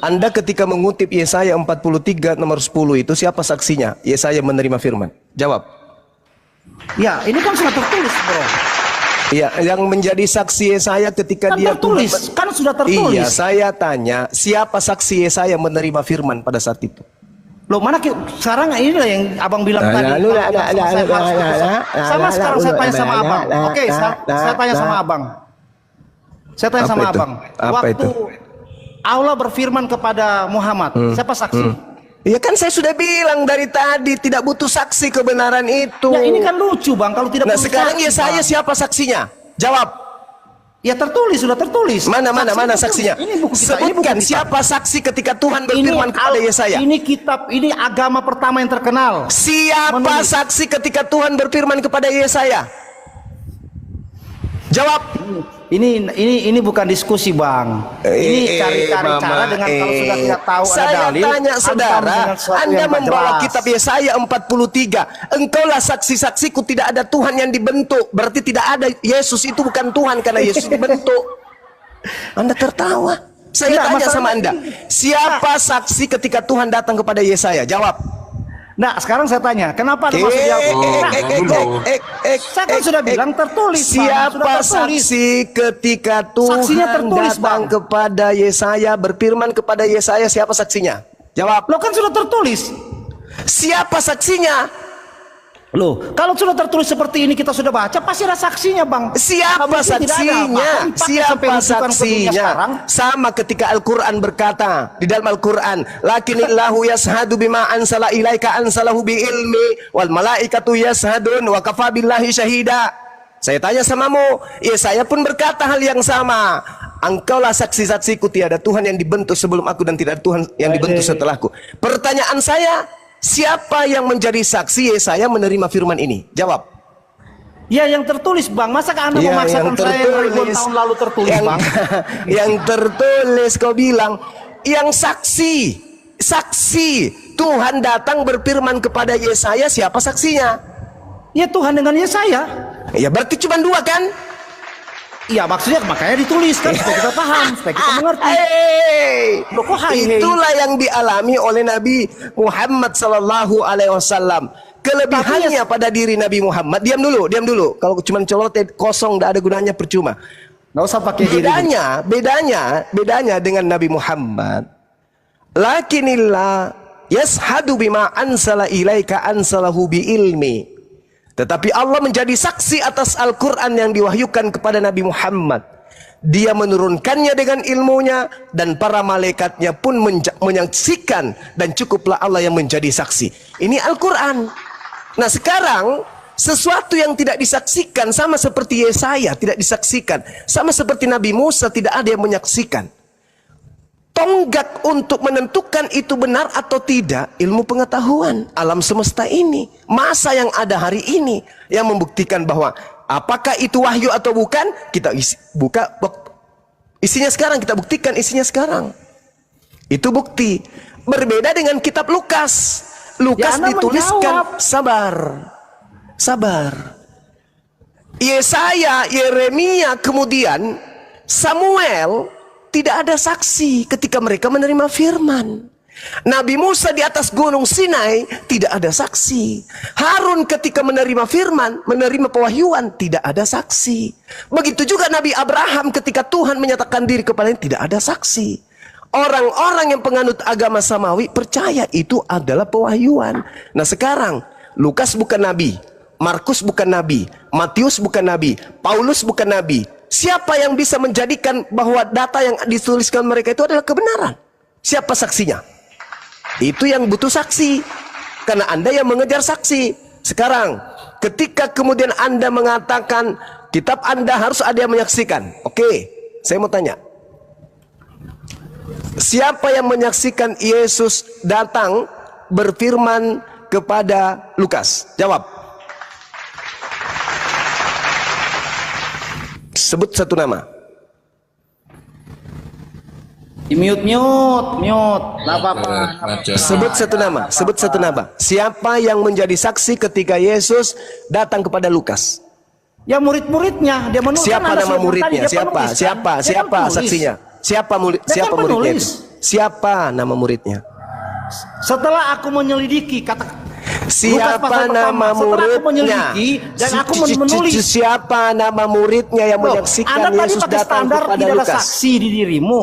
Anda ketika mengutip Yesaya 43 nomor 10 itu siapa saksinya? Yesaya menerima firman. Jawab. Ya, ini kan sudah tertulis, bro. Iya, yang menjadi saksi Yesaya ketika kan dia tertulis, kan sudah tertulis. Iya, saya tanya, siapa saksi Yesaya menerima firman pada saat itu? Loh, mana sekarang ini lah yang abang bilang tadi. Sama sekarang saya tanya sama abang. Oke, saya tanya sama abang. Saya tanya sama abang. Waktu Allah berfirman kepada Muhammad, siapa saksi? Iya kan saya sudah bilang dari tadi tidak butuh saksi kebenaran itu. Ya ini kan lucu bang, kalau tidak. Nah sekarang ya saya siapa saksinya? Jawab. Ya tertulis, sudah tertulis. Mana saksinya? Ini buku kita. Sebutkan siapa saksi ketika Tuhan berfirman kepada Yesaya. Ini kitab, ini agama pertama yang terkenal. Siapa saksi ketika Tuhan berfirman kepada Yesaya? Jawab. Ini bukan diskusi bang. Ini cari-cari cara dengan kalau sudah tidak tahu ada dalil. Saya tanya saudara, Anda membawa kitab Yesaya 43. Engkaulah saksi-saksiku, tidak ada Tuhan yang dibentuk. Berarti tidak ada Yesus itu bukan Tuhan karena Yesus dibentuk. Anda tertawa. Saya tanya sama Anda, siapa saksi ketika Tuhan datang kepada Yesaya? Jawab. Nah sekarang saya tanya, kenapa ada maksud saya kan sudah bilang tertulis. Siapa saksi ketika Tuhan datang kepada Yesaya, berfirman kepada Yesaya, siapa saksinya? Jawab. Lo kan sudah tertulis. Siapa saksinya? Loh, kalau sudah tertulis seperti ini kita sudah baca, pasti ada saksinya bang. Siapa saksinya? Siapa saksinya? Sama ketika Al-Quran berkata di dalam Al-Quran, lakinillahu yashhadu bima ansala ilaika ansalahu bi ilmi wal malaikatu yashhadun wa kafa billahi syahida. Saya tanya samamu, saya pun berkata hal yang sama. Engkaulah saksi-saksiku, tiada Tuhan yang dibentuk sebelum aku dan tidak ada Tuhan yang dibentuk setelahku. Pertanyaan saya, siapa yang menjadi saksi Yesaya menerima firman ini? Jawab. Ya yang tertulis bang. Masa Anda memaksakan saya yang ribuan tahun lalu tertulis bang? Yang tertulis kau bilang, yang saksi Tuhan datang berfirman kepada Yesaya, siapa saksinya? Ya Tuhan dengan Yesaya. Ya berarti cuma dua kan? Iya maksudnya makanya ditulis kan supaya kita paham, supaya kita mengerti. Itulah yang dialami oleh Nabi Muhammad sallallahu alaihi wasallam. Kelebihannya pada diri Nabi Muhammad. Diam dulu. Kalau cuma colot kosong tidak ada gunanya, percuma. Nggak usah pakai diri. Bedanya dengan Nabi Muhammad. Lakinillah yashhadu bima ansala ilaika ansalahu bi ilmi. Tetapi Allah menjadi saksi atas Al-Quran yang diwahyukan kepada Nabi Muhammad. Dia menurunkannya dengan ilmunya dan para malaikatnya pun menyaksikan, dan cukuplah Allah yang menjadi saksi. Ini Al-Quran. Nah sekarang sesuatu yang tidak disaksikan, sama seperti Yesaya tidak disaksikan, sama seperti Nabi Musa tidak ada yang menyaksikan. Tonggak untuk menentukan itu benar atau tidak, ilmu pengetahuan alam semesta ini, masa yang ada hari ini, yang membuktikan bahwa apakah itu wahyu atau bukan, kita buka isinya sekarang, kita buktikan isinya sekarang. Itu bukti. Berbeda dengan kitab Lukas. Lukas Ya, Anda dituliskan, menjawab. sabar. Yesaya, Yeremia, kemudian Samuel, tidak ada saksi ketika mereka menerima firman. Nabi Musa di atas gunung Sinai tidak ada saksi. Harun ketika menerima firman, menerima pewahyuan, tidak ada saksi. Begitu juga Nabi Abraham ketika Tuhan menyatakan diri kepadanya, tidak ada saksi. Orang-orang yang penganut agama samawi percaya itu adalah pewahyuan. Nah sekarang Lukas bukan nabi, Markus bukan nabi, Matius bukan nabi, Paulus bukan nabi. Siapa yang bisa menjadikan bahwa data yang dituliskan mereka itu adalah kebenaran? Siapa saksinya? Itu yang butuh saksi. Karena Anda yang mengejar saksi. Sekarang, ketika kemudian Anda mengatakan kitab Anda harus ada yang menyaksikan. Oke, saya mau tanya. Siapa yang menyaksikan Yesus datang berfirman kepada Lukas? Jawab. Sebut satu nama. Mute. Nggak apa-apa. Sebut satu nama. Siapa yang menjadi saksi ketika Yesus datang kepada Lukas? Ya murid-muridnya, dia menulis. Siapa nama muridnya? Siapa saksinya? Siapa muridnya? Siapa nama muridnya? Setelah aku menyelidiki Siapa nama muridnya? Dan aku menulis. Siapa nama muridnya yang menyaksikan Yesus datang kepada tidak ada Lukas? saksi di dirimu.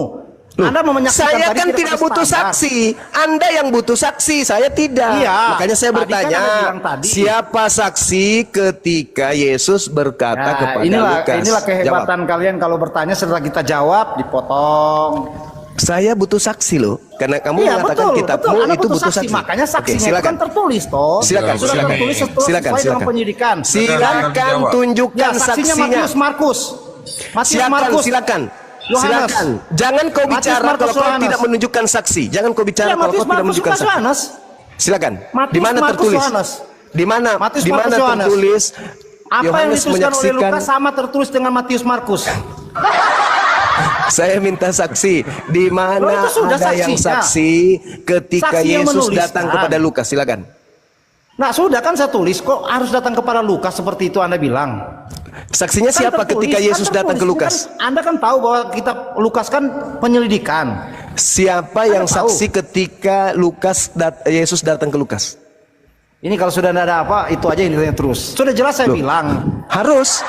Anda menyaksikan Saya tadi kan tidak butuh standar. saksi. Anda yang butuh saksi, saya tidak. Iya, Makanya saya tadi kan bertanya, Anda bilang tadi. siapa saksi ketika Yesus berkata kepada Lukas? Inilah kehebatan kalian kalau bertanya setelah kita jawab dipotong. Saya butuh saksi loh, karena kamu mengatakan kitabmu Anda itu butuh saksi. Makanya saksinya Oke, itu silakan. kan tertulis toh. Silakan, Sudah silakan. tertulis Silakan, sesuai dengan penyidikan. Silakan tunjukkan Ya, saksinya saksinya. Markus. Silakan. Yohanes. Silakan. Jangan kau bicara Markus, kalau kau Yohanes. tidak menunjukkan saksi. Jangan kau bicara Ya, kalau kau tidak menunjukkan saksi. Yohanes. Silakan. Matius, Di mana Markus, tertulis? Yohanes. Di mana? Matius, Di mana Markus, Yohanes. tertulis? Apa yang Yohanes dituliskan oleh menyaksikan. Lukas sama tertulis dengan Matius Markus. Saya minta saksi. Di mana Loh, itu sudah ada yang saksinya. saksi ketika Saksi yang Yesus menuliskan. datang kepada Lukas? Silakan. Nah sudah kan saya tulis, kok harus datang kepada Lukas seperti itu Anda bilang. Saksinya Kan siapa tertulis, ketika kan Yesus datang ke tertulis. Lukas? Kan Anda kan tahu bahwa kitab Lukas kan penyelidikan. Siapa yang tahu. saksi ketika Yesus datang ke Lukas? Ini kalau sudah tidak ada apa, itu aja yang ditanya terus. Sudah jelas saya bilang. Harus.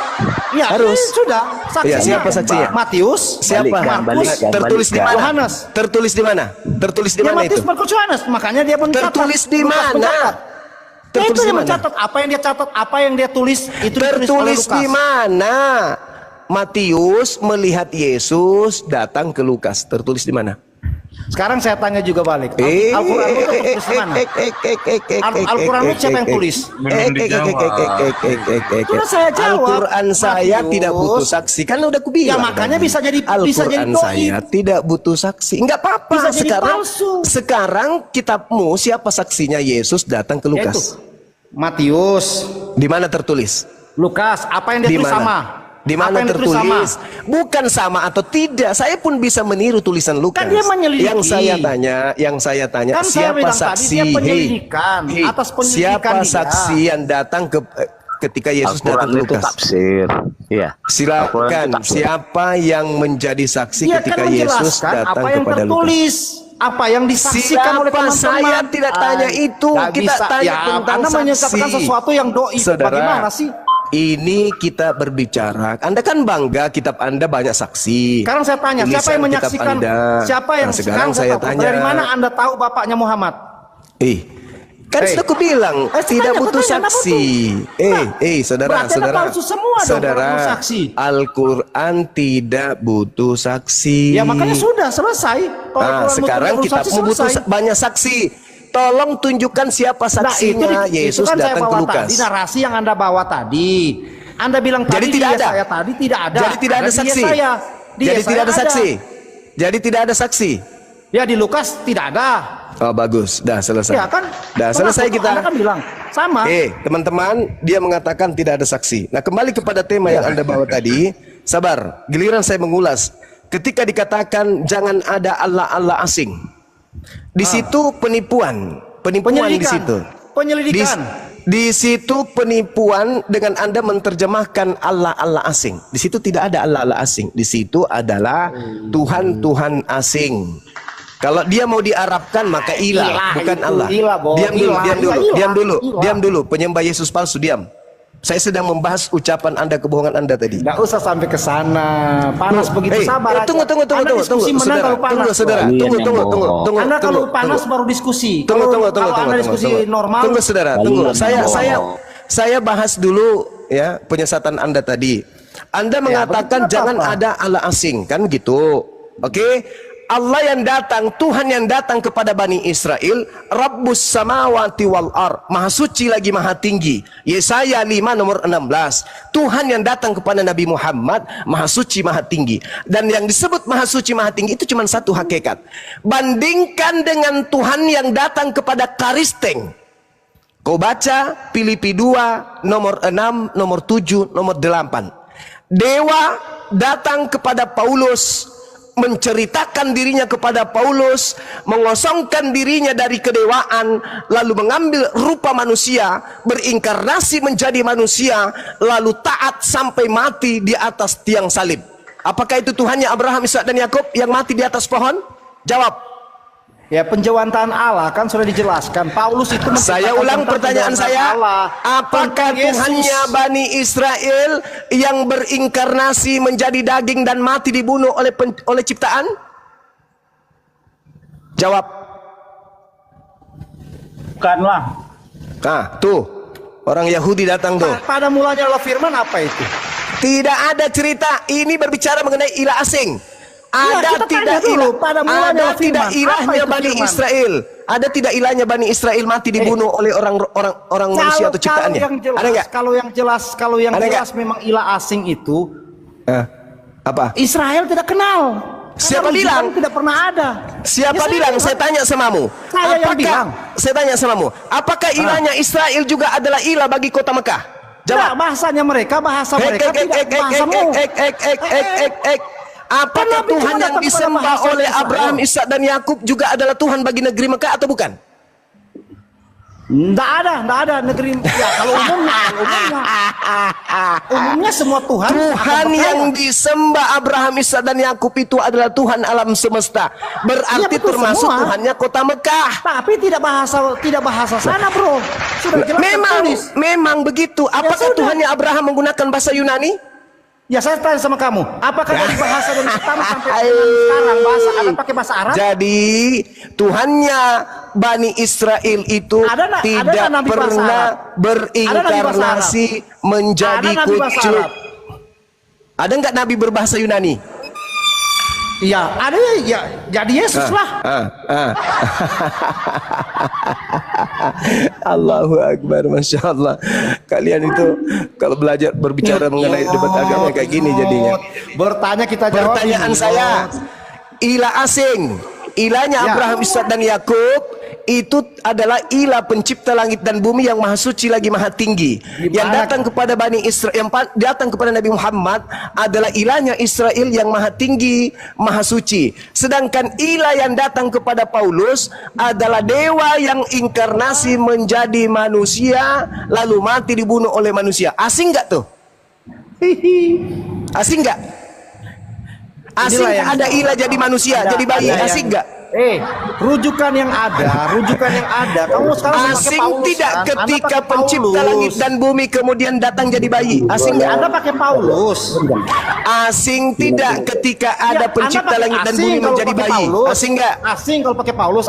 Ya, Harus. ini sudah. Saksinya. Ya, siapa saksinya? Matius. Siapa? Markus. Tertulis di mana? Yohanes. Tertulis di mana? Tertulis di Ya, mana Matius, itu? Markus, Yohanes. Makanya dia mencatat. Tertulis di Lukas mana? mencatat. Ya, Tertulis itu di yang mana? mencatat. Apa yang dia catat, apa yang dia tulis, itu ditulis oleh Tertulis Lukas. di mana? Matius melihat Yesus datang ke Lukas. Tertulis di mana? Sekarang saya tanya juga balik. Al-Quran itu tertulis di mana? Al-Quran itu siapa yang tulis? Belum dijawab. Sudah saya jawab. Al-Quran saya Matius. tidak butuh saksi. Kan udah aku bilang. Ya, makanya tadi. bisa jadi Al-Quran doi. saya tidak butuh saksi. Enggak apa-apa. Bisa jadi Sekarang palsu. sekarang kitabmu siapa saksinya Yesus datang ke Lukas? Yaitu Matius, Di mana tertulis? Lukas, apa yang dia Di tulis mana? sama? Di Apa mana yang ditulis tertulis? Bukan sama atau tidak. Saya pun bisa meniru tulisan Lukas. Kan dia menyelidiki. Yang saya tanya, Kan saya siapa bilang tadi saksi? dia penyelidikan. Atas penyelidikan siapa dia. saksi yang datang ketika Yesus datang ke Al-Quran itu Lukas? tafsir. Iya. Silakan. Al-Quran itu tafsir. Siapa yang menjadi saksi Dia ketika kan Yesus menjelaskan datang apa yang kepada Lukas? tertulis, apa yang disaksikan oleh Siapa? teman-teman. Saya tidak tanya itu. Nggak Kita bisa. tanya Ya, tentang Anda saksi. menyatakan sesuatu yang doi. Saudara, Bagaimana sih? ini kita berbicara. Anda kan bangga kitab Anda banyak saksi. Sekarang saya tanya, siapa yang Tulisan kitab menyaksikan? Anda. Siapa yang Nah, sekarang saya tahu, tanya. dari mana Anda tahu bapaknya Muhammad? Kan sudah aku bilang tidak tanya, butuh Anda saksi. Saudara, berarti Anda palsu semua dong, saudara, kalau butuh saksi. Al-Quran tidak butuh saksi. Ya makanya sudah selesai. Kalau Al-Quran sekarang butuh kita saksi, butuh selesai. banyak saksi. Tolong tunjukkan siapa saksinya. Yesus itu kan datang saya ke bawa Lukas. tadi, narasi yang Anda bawa tadi. Anda bilang Jadi tadi tidak ada. saya tadi tidak ada. Jadi tidak ada Di saksi. Yesaya. Di Jadi Yesaya tidak ada saksi. Jadi tidak ada saksi. Ya di Lukas tidak ada. Oh bagus, dah selesai. Ya kan? Dah selesai kita. Anda kan bilang sama. Teman-teman, dia mengatakan tidak ada saksi. Nah, kembali kepada tema yang Anda bawa tadi. Sabar, giliran saya mengulas. Ketika dikatakan jangan ada Allah-Allah asing. Di situ penipuan di situ. Penyelidikan. Di situ penipuan dengan Anda menerjemahkan Allah-Allah asing. Di situ tidak ada Allah-Allah asing. Di situ adalah Tuhan-Tuhan asing. Kalau dia mau diarabkan maka ilah, bukan itu, Allah. ilah, Bo. Diam dulu, Ilah, diam dulu, ilah, diam dulu, ilah. diam dulu. Penyembah Yesus palsu, diam. Saya sedang membahas ucapan Anda, kebohongan Anda tadi. Nggak usah sampai ke sana. Panas begitu, sabar aja. Tunggu, Anda diskusi menang saudara, kalau panas. saudara, tunggu. Anda kalau panas baru diskusi. Tunggu. Kalau Anda diskusi normal. Tunggu, saudara, tunggu. Saya bahas dulu ya penyesatan Anda tadi. Anda mengatakan betul, jangan apa? ada Allah asing, kan gitu. Oke? Allah yang datang, Tuhan yang datang kepada Bani Israel, Rabbus samawati wal ar, maha suci lagi maha tinggi. Yesaya 5 nomor 16. Tuhan yang datang kepada Nabi Muhammad, maha suci maha tinggi. Dan yang disebut maha suci maha tinggi itu cuma satu hakikat. Bandingkan dengan Tuhan yang datang kepada Karisteng. Kau baca Filipi 2 nomor 6, nomor 7, nomor 8. Dewa datang kepada Paulus, menceritakan dirinya kepada Paulus, mengosongkan dirinya dari kedewaan, lalu mengambil rupa manusia, berinkarnasi menjadi manusia, lalu taat sampai mati di atas tiang salib. Apakah itu Tuhannya Abraham, Ishak dan Yakub yang mati di atas pohon? Jawab. Ya penjawatan Allah kan sudah dijelaskan. Paulus itu Saya ulang pertanyaan saya. Allah. Apakah Tuhannya Bani Israel yang berinkarnasi menjadi daging dan mati dibunuh oleh ciptaan? Jawab. Bukanlah. Tuh. Orang Yahudi datang tuh. Pada mulanya Allah firman apa itu? Tidak ada cerita. Ini berbicara mengenai ilah asing. Ada tidak ilah, ada tidak ilahnya Bani Israel. Ada tidak ilahnya Bani Israel mati dibunuh oleh orang manusia atau ciptaannya? Ada nggak? Kalau yang jelas memang ilah asing itu apa? Israel tidak kenal. Siapa bilang? Tidak pernah ada. Siapa bilang? Saya tanya samamu. Saya yang bilang. Saya tanya samamu. Apakah ilahnya Israel juga adalah ilah bagi kota Mekah? Jawab. Bahasanya mereka, bahasa mereka tidak bahasamu. Apakah Tuhan yang disembah oleh Abraham, Ishak dan Yakub juga adalah Tuhan bagi negeri Mekah atau bukan? Enggak ada negeri. Ya, kalau umumnya semua Tuhan yang disembah Abraham, Ishak dan Yakub itu adalah Tuhan alam semesta. Berarti betul termasuk semua. Tuhannya kota Mekah. Tapi tidak bahasa sana, Bro. Sudah jelas Memang begitu. Apakah Tuhannya Abraham menggunakan bahasa Yunani? Ya saya tanya sama kamu, apakah dari bahasa dari pertama sampai sekarang bahasa ada pakai bahasa Arab? Jadi Tuhannya Bani Israel itu tidak pernah berinkarnasi menjadi kucuk. Ada nggak Nabi berbahasa Yunani? Iya, ada ya. Jadi Yesus lah. Allahu Akbar, Masya Allah. Kalian itu kalau belajar berbicara mengenai debat agama kayak gini jadinya. Bertanya kita jawab. Pertanyaan saya, ilah asing, ilahnya Abraham, Ishak dan Yakub itu adalah ilah pencipta langit dan bumi yang maha suci lagi maha tinggi. Yang datang kepada Bani Israel, yang datang kepada Nabi Muhammad adalah ilahnya Israel yang maha tinggi, maha suci. Sedangkan ilah yang datang kepada Paulus adalah dewa yang inkarnasi menjadi manusia lalu mati dibunuh oleh manusia. Asing nggak tuh? Asing nggak? Asing ada ilah jadi manusia, jadi bayi. Asing nggak? rujukan yang ada. Kamu sekarang pakai Asing Paulus, tidak kan? ketika Anda pakai pencipta Paulus. langit dan bumi kemudian datang jadi bayi? Asing nggak? Anda pakai Paulus. Asing tidak ketika ada Ya, pencipta Anda pakai langit dan asing bumi kalau menjadi pakai bayi? Paulus. Asing nggak? Asing kalau pakai Paulus.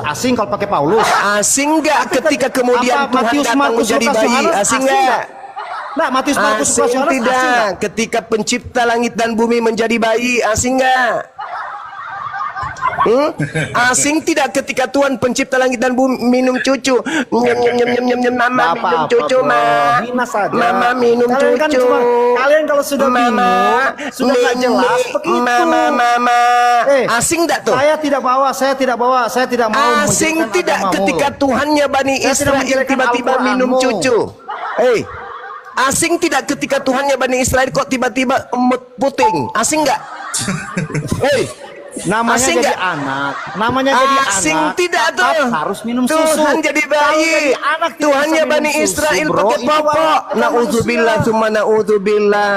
Asing nggak ketika kemudian Apa, Tuhan Matius, datang Markus, menjadi Lukas, bayi? Yohanes, Asing asing nggak? Nah, Matius, Markus, Lukas, Asing Yohanes, asing nggak? tidak ketika pencipta langit dan bumi menjadi bayi? Asing nggak? Asing tidak ketika Tuhan pencipta langit dan bumi minum cucu? Mama minum cucu, Hina saja. Mama minum Kalian kan cucu. kalian kalau sudah bingung, sudah nggak jelas begitu. Mama. Eh, Asing enggak tuh? Saya tidak bawa, saya tidak mau Asing menjadikan tidak agamamu ketika loh. Tuhannya Bani Saya tidak Israel menjadikan tiba-tiba Al-Quranmu. minum cucu? Asing tidak ketika Tuhannya Bani Israel kok tiba-tiba emut puting? Asing enggak? Namanya asing jadi nggak? anak, namanya jadi Asing anak. tidak tetap tuh. harus minum susu. Tuhan jadi Kalau bayi. jadi anak tidak Tuhannya bisa minum Bani susu, Israel bro. pakai Itu popok. bukan Naudzubillah manusia. summa naudzubillah.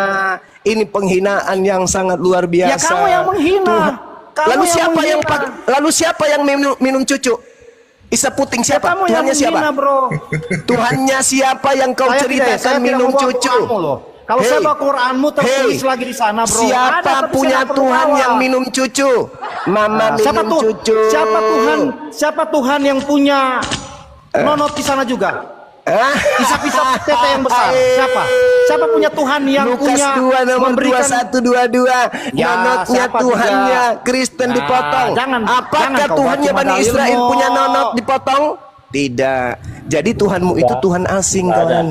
Ini penghinaan yang sangat luar biasa. Ya kamu yang menghina. Kamu Lalu yang siapa yang menghina. lalu siapa yang minum cucu? Isa puting Ya, siapa? kamu yang Tuhannya siapa? menghina, bro. Tuhannya siapa yang kau Saya ceritakan minum membawa cucu? Quranmu loh. Kalau saya bawa Quranmu tertulis Hey, lagi di sana, bro. Siapa Ada, tapi punya saya nggak perlu Tuhan bawa. yang minum cucu? Mama Siapa minum tuh? cucu. Siapa Tuhan yang punya nonot di sana juga? Pisah-pisah tete yang besar. Siapa punya Tuhan yang Lukas punya 2 nomor memberikan 2122. Ya, Nonotnya siapa Tuhannya juga? Kristen Nah, dipotong. jangan Apakah kau Tuhannya baca Bani dalilmu. Israel punya nonot dipotong? Tidak. Jadi Tuhanmu itu Tuhan asing, kawan.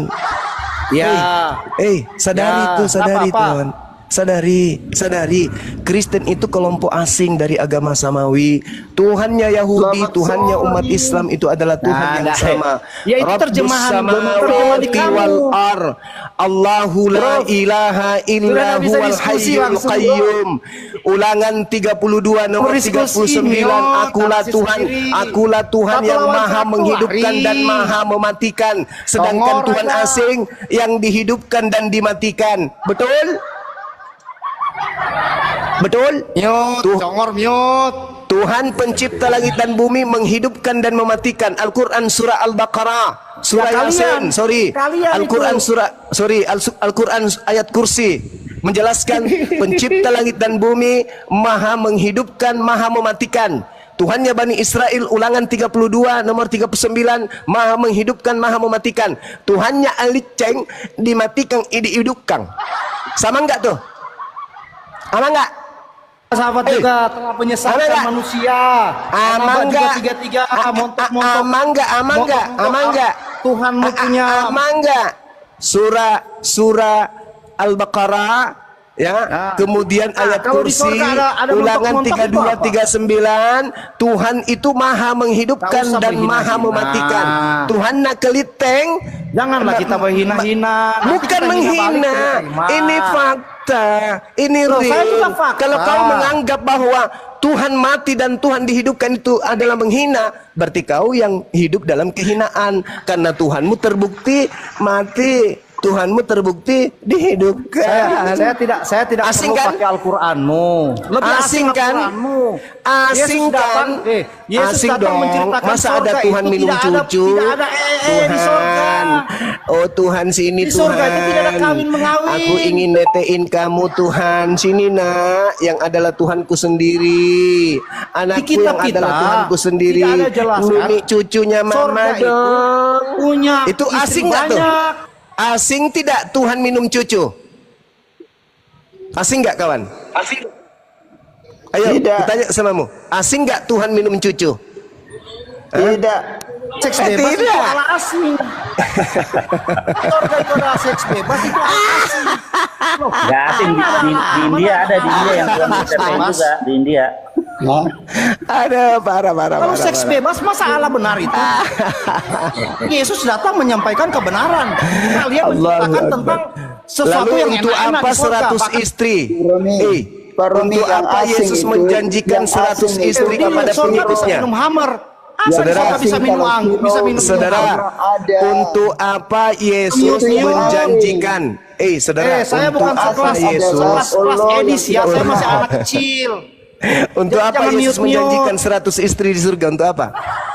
Ya. Sadari Ya, itu, sadari apa-apa. Tuhan. Sadari. Kristen itu kelompok asing dari agama samawi. Tuhannya Yahudi, Tuhannya umat Islam itu adalah Tuhan yang sama. Ya, itu terjemahan di kamu. wal ar. Allahu la ilaha illa Sudah nggak bisa huwal diskusi hayyul langsung, qayyum. Ulangan 32 nomor Berdiskusi, 39. Akulah diskusi Tuhan, sendiri. akulah Tuhan Satu yang lawan maha satu, menghidupkan Ari. dan maha mematikan. Sedangkan Tongor Tuhan aja. asing yang dihidupkan dan dimatikan. Betul? Betul? Mute, congor mute. Tuhan pencipta langit dan bumi menghidupkan dan mematikan. Al-Quran surah Al-Baqarah, surah Ya, kalian. Yasin, sorry. Kalian Al-Quran itu. surah, sorry, Al-Quran ayat kursi menjelaskan pencipta langit dan bumi maha menghidupkan, maha mematikan. Tuhannya Bani Israel ulangan 32 nomor 39 maha menghidupkan, maha mematikan. Tuhannya Aliceng dimatikan, dihidupkan. Sama enggak tuh? Sama enggak? Sahabat juga telah menyesatkan Ama nggak? manusia. Amang enggak? Tiga montok-montok. Amang enggak? Amang enggak? Amang enggak? Tuhanmu punya Amang enggak? Surah Al-Baqarah ya, kemudian ayat kalau di kursi surga ada ulangan montok-montok itu 3239 Tuhan itu maha menghidupkan Tak usah dan menghina-hina. maha mematikan. Tuhan nak keliteng. Janganlah kita menghina-hina. Nanti Bukan kita hina menghina, balik, terima. ini fakta, ini Loh, saya real. juga fakta. Kalau kau menganggap bahwa Tuhan mati dan Tuhan dihidupkan itu adalah menghina, berarti kau yang hidup dalam kehinaan. Karena Tuhanmu terbukti mati, Tuhanmu terbukti dihidupkan. Saya tidak Asing perlu kan? pakai Al-Qur'anmu. Lebih Asing kan? Al-Qur'anmu. Asing Yesus datang, kan? Yesus Asing datang dong. menceritakan Masa ada surga Tuhan itu minum tidak cucu? Tidak ada di surga. Tuhan. Oh Tuhan sini Di Tuhan. surga itu tidak ada kawin mengawin. Aku ingin netein kamu Tuhan. Sini nak, yang adalah Tuhanku sendiri. Anakku Di kitab yang adalah kita Tuhanku sendiri. tidak ada jelaskan. Mimi cucunya mama Surga itu dong. punya Itu istri asing nggak tuh? banyak. Asing tidak Tuhan minum cucu? Asing nggak kawan? Asing. Ayo, bertanya samamu. Asing nggak Tuhan minum cucu? Tidak. Seks bebas itu Tidak. ala asing. Surga itu adalah seks bebas itu ala asing. Loh, Nggak asing di India ada di India yang Tuhan Kristen juga di India. Ada parah. Kalau seks bebas masa Allah benar itu? Yesus datang menyampaikan kebenaran. Kalian menceritakan tentang sesuatu Lalu yang untuk enak-enak apa di surga. 100 istri? Pak Romi Untuk yang apa asing Yesus itu, menjanjikan yang 100 asing istri itu, kepada Surga bisa pengikutnya? minum hammer. Apa Saudara, surga bisa minum anggur, bisa minum Saudara, Ada. untuk apa Yesus Itu yang menjanjikan? Saudara, saya untuk bukan apa sekelas Yesus? kelas edis ya, saya masih Allah. anak kecil. Untuk Jangan apa Yesus mute-mute. menjanjikan 100 istri di surga? Untuk apa?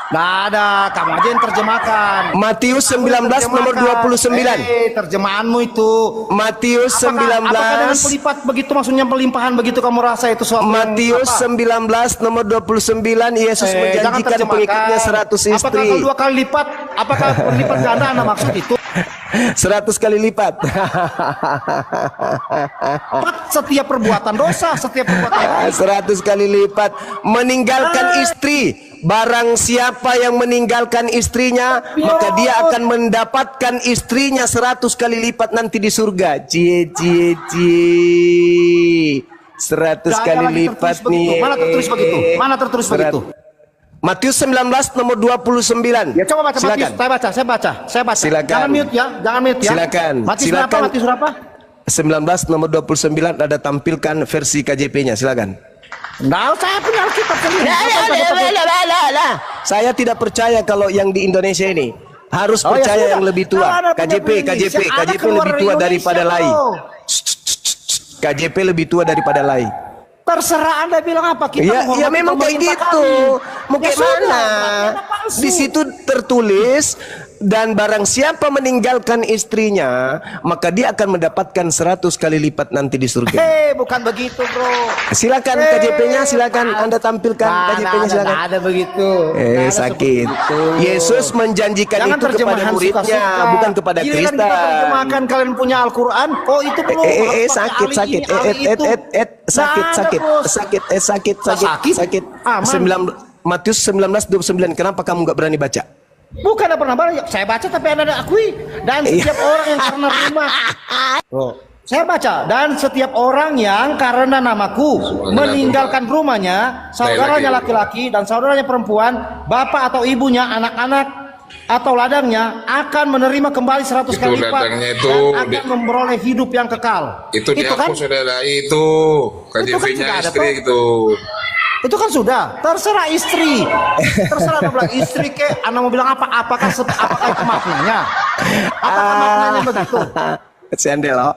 Nggak ada, kamu aja yang terjemahkan. Matius 19 nomor 29. Terjemahanmu itu. Matius Apakah dengan 19 pelipat begitu, maksudnya pelimpahan begitu kamu rasa itu suatu yang Matius apa? 19 nomor 29 Yesus Jangan menjanjikan terjemahkan. pengikutnya 100 Apakah istri. kalau 2 kali lipat? Apakah berlipat ganda Anda maksud itu? 100 kali lipat. Lipat setiap perbuatan dosa, setiap perbuatan baik. 100 kali lipat. Meninggalkan istri. Barang siapa yang meninggalkan istrinya, maka dia akan mendapatkan istrinya 100 kali lipat nanti di surga. Cie cie cie. 100 Jangan kali lagi lipat tertulis nih. begitu. Mana tertulis begitu? Mana tertulis begitu? Matius 19 nomor 29. Ya coba baca Silakan. Matius, saya baca. Silakan. Jangan mute ya, jangan mute ya. Silakan. Matius berapa? Silakan. Matius berapa? 19 nomor 29 ada tampilkan versi KJP-nya. Silakan. Nah, saya punya Alkitab sendiri. Saya tidak percaya kalau yang di Indonesia ini. Harus Oh, ya percaya sudah. yang lebih tua. Kalau Anda punya KJP Indonesia, Anda KJP keluar lebih dari tua Indonesia, daripada Lai. bro. KJP lebih tua daripada Lai. Terserah Anda bilang apa, kita Ya, menghormati ya memang kayak pemerintah gitu. kami. Mau Ya kayak sudah, mana? berarti Anda palsu. Di situ tertulis dan barang siapa meninggalkan istrinya, maka dia akan mendapatkan 100 kali lipat nanti di surga. Bukan begitu, bro. Silakan KJP-nya, silakan Anda tampilkan KJP-nya, silakan. Nggak ada begitu. Nggak ada Sakit. seperti itu. Yesus menjanjikan Jangan itu kepada terjemahan muridnya, suka-suka. bukan kepada Giliran Kristen. kita terjemahkan kalian punya Al-Quran. Oh itu belum. Harus pakai Sakit, ahli sakit, ini, ahli itu. sakit, Nggak ada, sakit, bos. sakit, Sakit? sakit. Aman. Matius 19:29. Kenapa kamu nggak berani baca? Bukan pernah banyak. Saya baca tapi Anda akui. Dan setiap orang yang karena rumah. Saya baca. Dan setiap orang yang karena namaku meninggalkan rumahnya, saudaranya laki-laki dan saudaranya perempuan, bapak atau ibunya, anak-anak atau ladangnya akan menerima kembali 100 Itu kali lipat ladangnya itu dan akan memperoleh hidup yang kekal. Itu kan? dihapus oleh Lai itu. KJP-nya sudah ada, istri toh. itu. Itu kan sudah terserah istri, terserah mau bilang istri ke, Anda mau bilang apa? Apakah itu maknanya? Apakah maknanya begitu? Sendel, oh.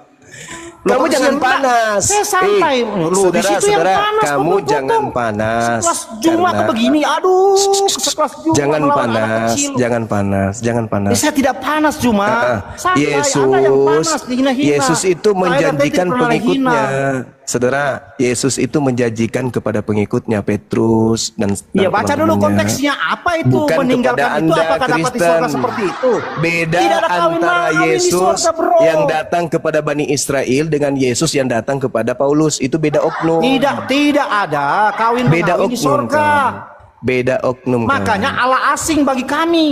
Loh, Kamu kok jangan sendel? panas. Saya santai. Loh, di situ yang saudara, panas, kamu potong-potong. jangan panas. Sekelas Jumat Karena- begini, aduh, sekelas Jumat Jangan melawan anak panas, kecil. jangan panas, jangan panas. Saya tidak panas Jumat. Santai, Anda yang panas, dihina-hina. Yesus itu Saya menjanjikan tidak pernah pengikutnya. hina. Saudara, Yesus itu menjanjikan kepada pengikutnya Petrus dan Ya baca dulu teman-temannya. konteksnya apa itu Bukan meninggalkan kepada itu Anda, apakah dapat di Kristen. surga seperti itu? Beda Tidak ada kawin antara mawin di Yesus surga, bro. yang datang kepada Bani Israel dengan Yesus yang datang kepada Paulus. Itu beda oknum. Tidak ada kawin Beda mengawin di oknum. surga. Kawan. Beda oknum. Makanya kawan. Allah asing bagi kami.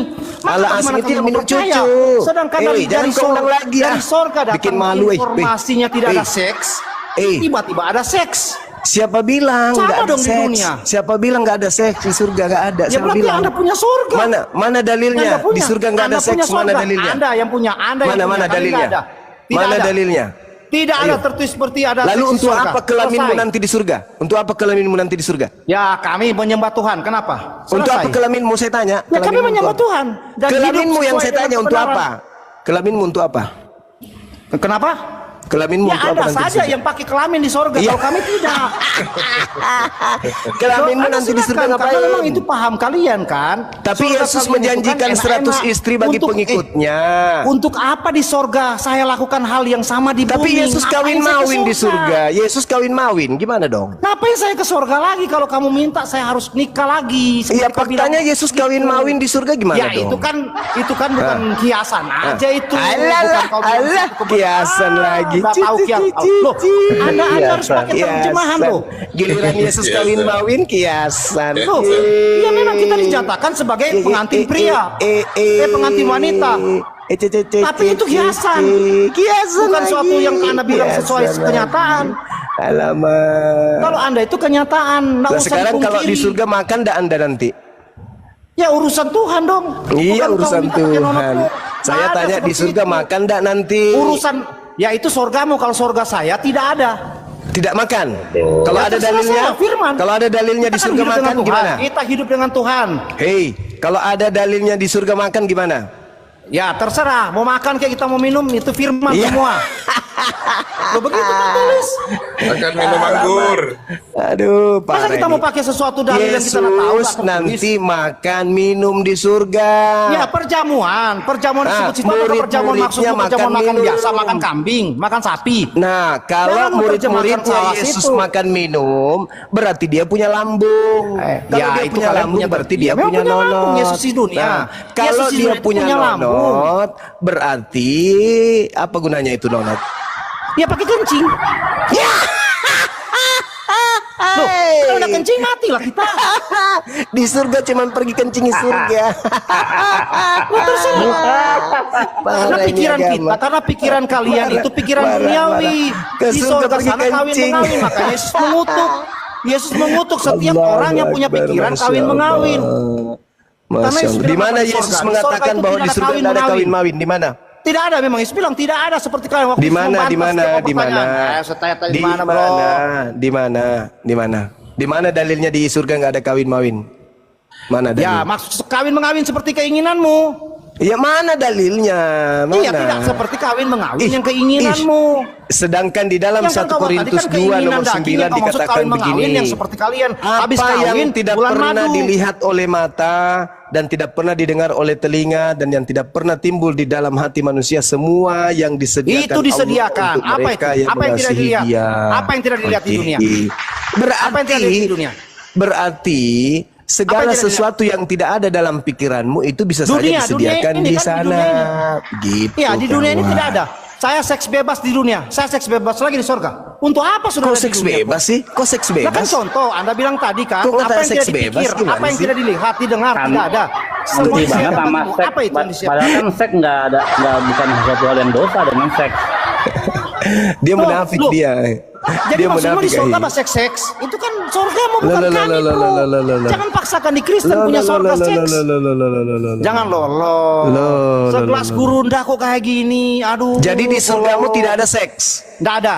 Maka Allah bagaimana asing kami itu yang mau minum percaya? cucu. Sedangkan Jangan dari kau ulang lagi dari sorga datang bikin malu. informasinya tidak ada seks. Tiba-tiba ada seks. Siapa bilang Sama nggak ada dong di seks? dunia. Siapa bilang nggak ada seks di surga? Nggak ada. Ya Siapa berarti bilang? Anda punya surga. Mana dalilnya? Anda punya. Di surga nggak ada Anda punya seks. Mana surga. dalilnya? Anda yang punya. Anda yang Mana punya. Kami dalilnya? nggak ada. Tidak Mana ada. dalilnya? Tidak ada Ayo. tertulis seperti ada Lalu seks di untuk surga. apa kelaminmu Selesai. nanti di surga? Untuk apa kelaminmu nanti di surga? Ya kami menyembah Tuhan. Kenapa? Untuk apa Selesai. kelaminmu saya tanya? Ya kami Kelaminmu menyembah untuk apa? Tuhan. Dan Kelaminmu hidup yang sesuai saya tanya dengan untuk apa? kebenaran. Kelaminmu untuk apa? Kenapa? Kelaminmu Ya untuk apa ada nanti di saja surga? yang pakai kelamin di sorga. Iya. Kalau kami tidak. Kelaminmu Anda nanti di surga silakan, ngapain? karena memang itu paham kalian kan. Tapi Surga Yesus kalian menjanjikan itu kan 100 enak-enak. istri bagi Untuk- pengikutnya. Untuk apa di sorga saya lakukan hal yang sama di Tapi bumi? Yesus Ngapain kawin saya ke mawin di surga. Yesus kawin mawin, gimana dong? Ngapain saya ke sorga lagi kalau kamu minta saya harus nikah lagi? Iya, Seperti kau bilang faktanya Yesus kawin gitu. mawin di surga gimana Ya dong? itu kan bukan hiasan aja itu. Alah, Bukan kau bilang alah, itu kebenaran. kiasan lagi. Udah tahu kias. Loh, Anda harus pakai terjemahan loh. Giliran Yesus kawin mawin kiasan. Loh, ya memang kita dinyatakan sebagai pengantin pria, pengantin wanita. Tapi itu hiasan. Kiasan Bukan lagi. suatu yang Anda bilang sesuai Kiasan kenyataan. lagi. Alamak. Kalau Anda itu kenyataan, nggak Nah usah sekarang kalau di dipungkiri. surga makan ndak Anda nanti? Ya urusan Tuhan dong. Iya, Bukan kau urusan minta pakai nonok Tuhan. lu. Saya Nggak ada tanya di seperti surga itu. makan ndak nanti? Urusan ya itu sorgamu, kalau sorga saya tidak ada. Tidak makan. Kalau Ya, ada terserah dalilnya, saya, firman. kalau ada dalilnya di Kita kan surga hidup dengan makan Tuhan. gimana? Kita hidup dengan Tuhan. Hei, kalau ada dalilnya di surga makan gimana? Ya terserah, mau makan kayak kita mau minum itu firman Iya. semua. Loh, begitu tertulis. Akan minum anggur. Aduh, Masa parah kita ini. mau pakai sesuatu dalil yang kita nggak tahu? Yesus nanti makan minum di surga. Ya perjamuan disebut situ apa perjamuan maksudnya perjamuan makan minum. biasa, makan kambing, makan sapi. Nah, kalau Jangan menerjemahkan murid-muridnya salah Yesus situ. makan minum, berarti dia punya lambung. Kalau ya, dia itu punya kalian lambung, punya berarti ber- dia ya, memang punya punya lambung, nonot. Yesus di dunia. Nah, kalau Yesus di dia dunia itu punya punya lambung. nonot, berarti apa gunanya itu nonot? Ya pakai kencing. Loh, kalau udah kencing matilah kita. Di surga cuman pergi kencing di surga. Karena pikiran kita, karena pikiran kalian itu pikiran duniawi. Ke Di surga surga pergi sana kawin kencing. mengawin, makanya Yesus mengutuk. Yesus mengutuk setiap Allahu orang yang punya Akbar, pikiran Masya kawin mengawin. Allah. Karena Masya Yesus Allah. Di bilang mana apa di Yesus surga? Di mengatakan surga itu bahwa di tidak ada surga tidak ada kawin-mengawin. kawin-mawin? Di mana? Tidak ada, memang Yesus bilang tidak ada seperti kalian waktu Di mana? membantah Di mana? setiap Di mana? pertanyaan. Saya tanya Di di mana, bro? mana? Di mana? Di mana? Di mana dalilnya di surga nggak ada kawin-mawin? Mana dalil? Ya, maksud kawin mengawin seperti keinginanmu. Ya mana dalilnya? Mana? Iya, tidak seperti kawin mengawin Ih, yang keinginanmu. Sedangkan di dalam Yang kan 1 kau tadi Korintus kan 2 keinginan nomor 9 daging, yang kau maksud dikatakan kawin mengawin begini. yang seperti kalian habis Apa kawin yang tidak bulan pernah madu. dilihat oleh mata dan tidak pernah didengar oleh telinga dan yang tidak pernah timbul di dalam hati manusia, semua yang disediakan Itu disediakan. Allah untuk Apa mereka itu? yang Apa yang tidak mengasihi dilihat? Dia. Apa yang tidak dilihat di dunia? Berarti, Apa yang tidak dilihat di dunia? Berarti segala Apa yang tidak sesuatu yang tidak ada dalam pikiranmu itu bisa Dunia, saja disediakan dunia ini di kan, di sana. dunia Gitu. Iya, di dunia ini kawan. tidak ada. Saya seks bebas di dunia. Saya seks bebas lagi di surga. Untuk apa sudah Kok ada di seks dunia? bebas sih? Kok seks Nah, kan bebas? contoh, Anda bilang tadi kan, Kok apa kata yang seks tidak bebas? dipikir, Gimana apa yang sih? tidak dilihat, didengar, Kan- tidak ada. Anti Semua banget disiapkan sama untuk- seks. apa itu yang disiapkan? Padahal kan seks nggak bukan sesuatu hal yang dosa dengan seks. Dia Loh, munafik loh. dia. Jadi Dia maksudmu di munafik. surga Ai. bahas seks-seks? Itu kan surga mau bukan Loh, kami, loh, bro. loh, loh, loh, loh. Jangan paksakan di Kristen punya surga seks. Jangan lolo. Loh, Segelas loh, loh. gurunda kok kayak gini. Aduh. Jadi di surgamu tolong. tidak ada seks. Nggak ada.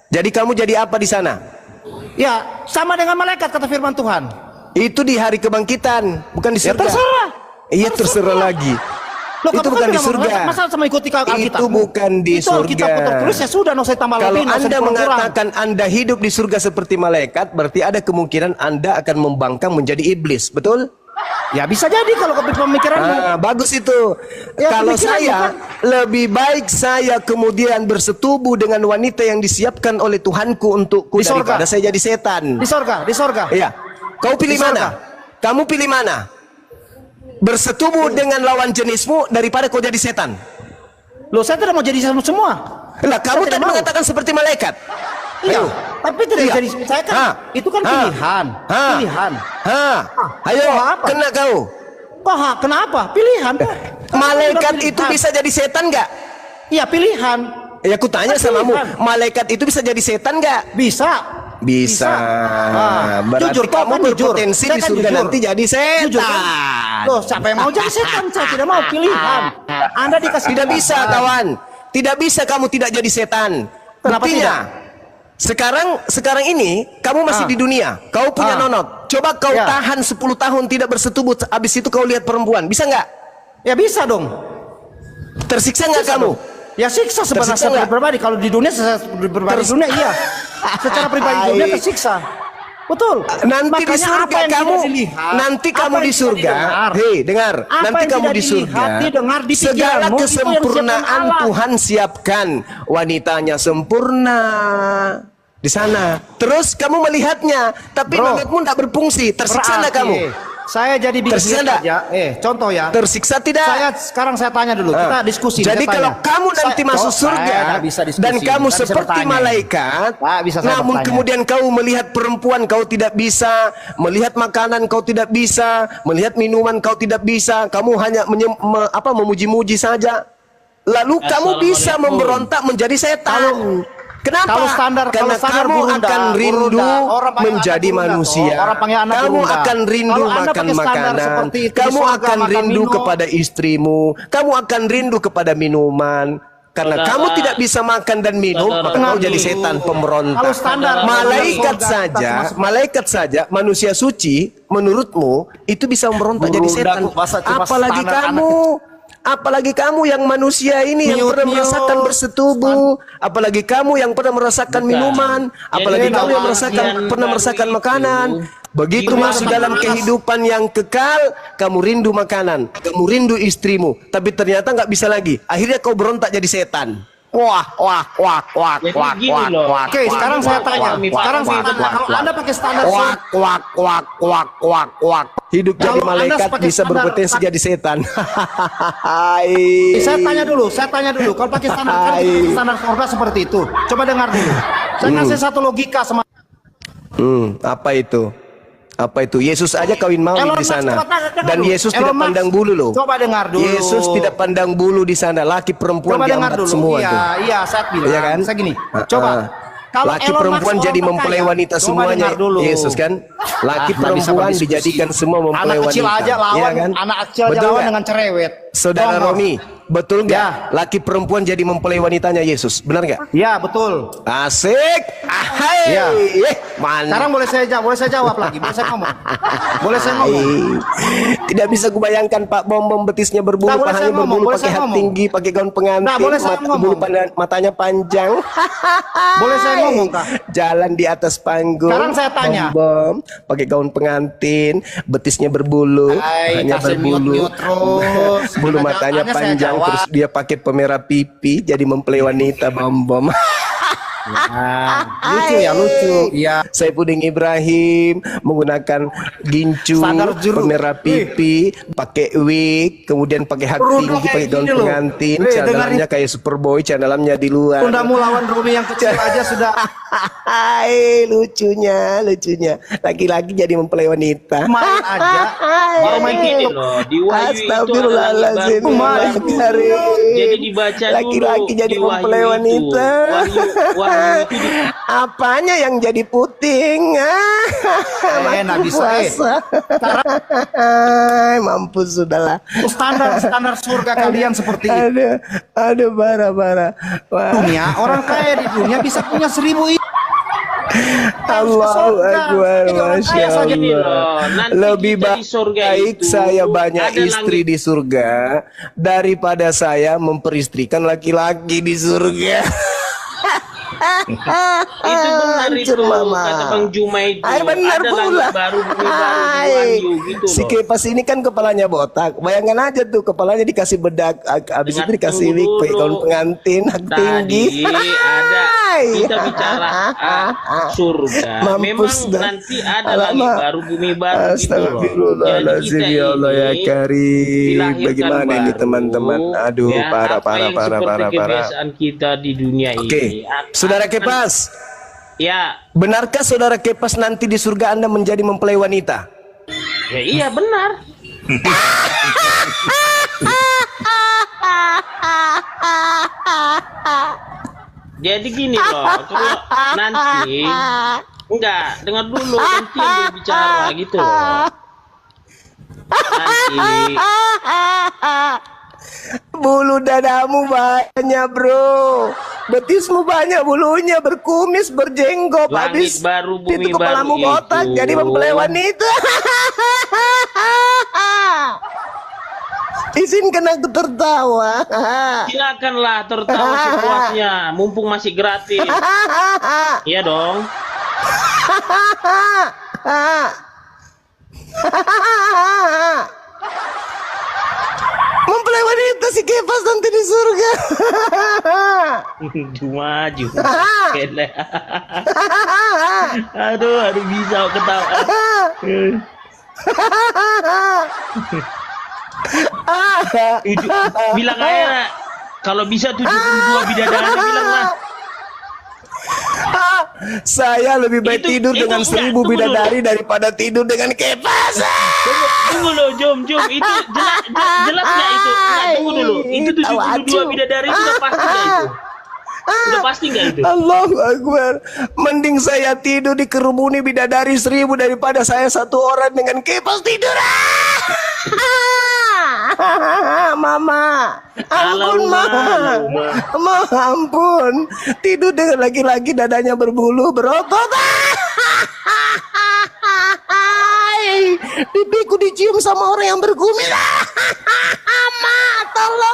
Jadi kamu jadi apa di sana? Ya, sama dengan malaikat kata firman Tuhan. Itu di hari kebangkitan, bukan di Ya surga. terserah. Iya terserah lagi. Loh, Itu kamu bukan kan di bilang surga. Masalah sama ikuti Alkitab. Itu bukan di Itu Alkitab surga. tertulis ya sudah, nggak usah tambah Kalau lebih, nggak usah Anda dikurang-kurang. mengatakan Anda hidup di surga seperti malaikat, berarti ada kemungkinan Anda akan membangkang menjadi iblis, betul? Ya bisa jadi kalau pemikiranmu. Bagus itu. Ya, Kalau pemikiran saya bukan. lebih baik saya kemudian bersetubuh dengan wanita yang disiapkan oleh Tuhanku untukku Di sorga. daripada saya jadi setan. Di sorga, di sorga. Iya. Kau pilih Di sorga. mana? Kamu pilih mana? Bersetubuh dengan lawan jenismu daripada kau jadi setan. Loh, saya tidak mau jadi semua. Lah kamu tidak tadi mau. mengatakan seperti malaikat. Iya, Ayo. tapi tidak Iya. jadi saya kan. Ha. Itu kan Ha. pilihan. Ha. Pilihan. Ayo, Kok apa? kena kau. Kok kenapa? Pilihan. Pak. Kan Malaikat udah itu pilihan. bisa jadi setan nggak? Iya, pilihan. Ya aku tanya Kan samamu, pilihan. malaikat itu bisa jadi setan nggak? Bisa. Bisa. Ah, Berarti jujur, kau kamu kan jujur. berpotensi Saya di kan surga jujur. nanti jadi setan. Jujur, kan? Loh, siapa yang mau jadi setan? Saya tidak mau, pilihan. Anda dikasih Tidak bisa pilihan. kawan. Tidak bisa kamu tidak jadi setan. Kenapa Buktinya, tidak? Sekarang ini kamu masih Ah. di dunia. Kau punya Ah. nonot. Coba kau Ya. tahan 10 tahun tidak bersetubuh. Habis itu kau lihat perempuan. Bisa nggak? Ya bisa dong. Tersiksa nggak Bisa kamu? dong. Ya siksa sebenarnya Tersiksa secara nggak? pribadi. Kalau di dunia saya pribadi dunia iya. Secara pribadi di dunia tersiksa. Betul. Nanti di Makanya surga apa yang kamu, tidak dilihat, nanti apa kamu yang di tidak surga, didengar, hei dengar, apa nanti yang kamu tidak di surga, dilihat, didengar di segala pikiranmu, itu yang kesempurnaan disiapkan Allah. Tuhan siapkan, wanitanya sempurna di sana. Terus kamu melihatnya, tapi Bro, nonotmu tidak berfungsi, tersiksa nggak kamu? Saya jadi bikin Tersiksa nggak? aja. Contoh ya. Tersiksa tidak? Sekarang saya tanya dulu. Kita diskusi. Jadi saya kalau tanya. kamu nanti masuk saya surga nggak bisa diskusi, dan kamu nggak bisa seperti bertanya. malaikat, Nggak bisa saya namun bertanya. kemudian kau melihat perempuan kau tidak bisa, melihat makanan kau tidak bisa, melihat minuman kau tidak bisa, kamu hanya memuji-muji saja. Lalu kamu bisa memberontak menjadi setan. Kenapa? Kalau standar Karena kamu gurunda, akan rindu orang panggil menjadi anak gurunda, manusia. toh. Orang panggil anak Kamu gurunda. akan rindu Kalau Anda makan pakai standar makanan. seperti itu di Kamu surga, akan makan rindu minum. kepada istrimu. Kamu akan rindu kepada minuman. Karena Saudara, kamu tidak bisa makan dan minum, saudara, maka kau Kenapa? jadi setan pemberontak. Kalau standar Malaikat surga, saja, kita semua- malaikat saja, manusia suci, menurutmu itu bisa memberontak jadi Gurunda, setan. bahasa cuma Apalagi standar kamu. Apalagi kamu yang manusia ini yang pernah merasakan bersetubuh, apalagi kamu yang pernah merasakan minuman, apalagi Jadi kamu yang pernah baru merasakan itu makanan. Begitu gimana masuk dalam kehidupan yang kekal, kamu rindu makanan, kamu rindu istrimu, tapi ternyata nggak bisa lagi. Akhirnya kau berontak jadi setan. Wah. Jadi gini loh. Oke, sekarang saya tanya. Sekarang saya tanya, kalau Anda pakai standar Hidup jadi Kalau Anda malaikat pakai bisa standar- berpotensi jadi setan. saya tanya dulu. Kalau pakai standar surga seperti itu, coba dengar dulu. Saya kasih satu logika sama Apa itu? Apa itu? Yesus aja kawin mawin Elon di Musk, sana. coba dengar Dan dulu. Yesus Elon tidak Musk, pandang bulu loh. coba dengar dulu. Yesus tidak pandang bulu di sana. Laki perempuan Coba dengar diangkat dulu. semua Iya, tuh. iya, saya bilang. Iya kan? Saya gini. Coba. Kalau Laki Elon Musk perempuan orang jadi terkaya, mempelai wanita coba semuanya. dengar dulu. Yesus kan? Laki Nggak bisa perempuan berdiskusi. dijadikan semua mempelai Anak kecil wanita. aja lawan, Iya kan? anak kecil aja Betul lawan nggak? dengan cerewet. Saudara Ngomong. Romi, betul nggak? Ya. Laki perempuan jadi mempelai wanitanya Yesus, benar nggak? Ya, betul. Asik. Ahai. Ya. Mantap. Sekarang boleh saya jawab lagi. Boleh saya ngomong. Boleh saya ngomong. Tidak bisa kubayangkan Pak Bom betisnya berbulu, Nah, boleh pahanya saya ngomong, berbulu, boleh pakai saya hat ngomong. tinggi, pakai gaun pengantin, Nah, boleh saya ngomong. bulu matanya panjang. Boleh saya ngomong, Kak? Jalan di atas panggung. Sekarang saya tanya. Bom pakai gaun pengantin, betisnya berbulu, Hai, hanya kasih berbulu. mute terus. Bulu Hanya- matanya hanya saya panjang, jawab. terus dia pakai pemerah pipi, jadi mempelai wanita Bom. Lucu ya, lucu. Iya. Saya Puding Ibrahim menggunakan gincu, Standar jeruk. pemerah pipi, pakai wig, kemudian pakai hat Runduk tinggi, kayak pakai gaun gini loh. pengantin, Dengerin. dalamnya kayak Superboy, dalamnya di luar. Undamu lawan Rumi yang kecil aja sudah Hai, lucunya. Laki-laki jadi mempelai wanita. kemarin aja. Baru main Gini TikTok. loh, di Wahyu itu Astagfirullahaladzim. ada lagi baru. Karim. Jadi dibaca dulu Laki-laki jadi di Wahyu mempelai itu. wanita. Wahyu itu Apanya yang jadi puting? Enak bisa. Mampus sudahlah. Standar surga kalian seperti itu. Aduh, parah. Wah. Dunia, orang kaya di dunia bisa punya 1000 itu. Allahu Akbar, Masya saja gini Allah. loh, nanti Lebih kita di surga baik itu saya banyak ada istri di surga daripada saya memperistrikan laki-laki di surga. itu benar itu Hancur, Mama. kata Bang Juma itu Ay, benar ada pula. langit baru bumi baru di Ay, Wahyu gitu si loh. Kepas ini kan kepalanya botak. Bayangkan aja tuh kepalanya dikasih bedak, habis Dengar itu dikasih dulu. wig, pakai gaun pengantin, hak tinggi. Tadi ada kita bicara surga. Memang Mampus dah. nanti ada Alamak. langit baru bumi baru gitu loh. Astagfirullahaladzim, ya Allah ya Karim. dilahirkan Bagaimana ini baru, teman-teman? Aduh, ya, parah. apa yang seperti kebiasaan kita di dunia Oke, ini. Saudara Kepas, Ya, benarkah Saudara Kepas nanti di surga Anda menjadi mempelai wanita? ya iya benar. Jadi gini loh, kalau nanti enggak dengar dulu nanti yang berbicara gitu loh. Nanti Bulu dadamu banyak bro, betismu banyak bulunya, berkumis, berjenggot, Langit habis baru, bumi itu kepalamu baru botak, itu. jadi mempelai wanita. Izinkan aku tertawa. silakanlah tertawa sepuasnya, mumpung masih gratis. Iya dong. Mempelai wanita si Kepas nanti di surga. Maju. Aduh bisa ketawa. Bilang aja nak, kalau bisa 72 bidadari bilanglah. Saya lebih baik Itu- tidur itu dengan enggak, 1000 tunggu bidadari daripada tidur dengan Kepas. Tunggu loh, Jom, itu jelas nggak itu? Nggak, tunggu dulu. Itu 72 bidadari itu udah pasti nggak itu? Udah pasti nggak itu? Allahu Akbar. Mending saya tidur di kerumuni bidadari 1000 daripada saya satu orang dengan Kepas tidur. Mama, ampun Mama, ampun. Tidur dengan laki-laki dadanya berbulu berotot. Pipiku dicium sama orang yang berkumis. Ma, tolong.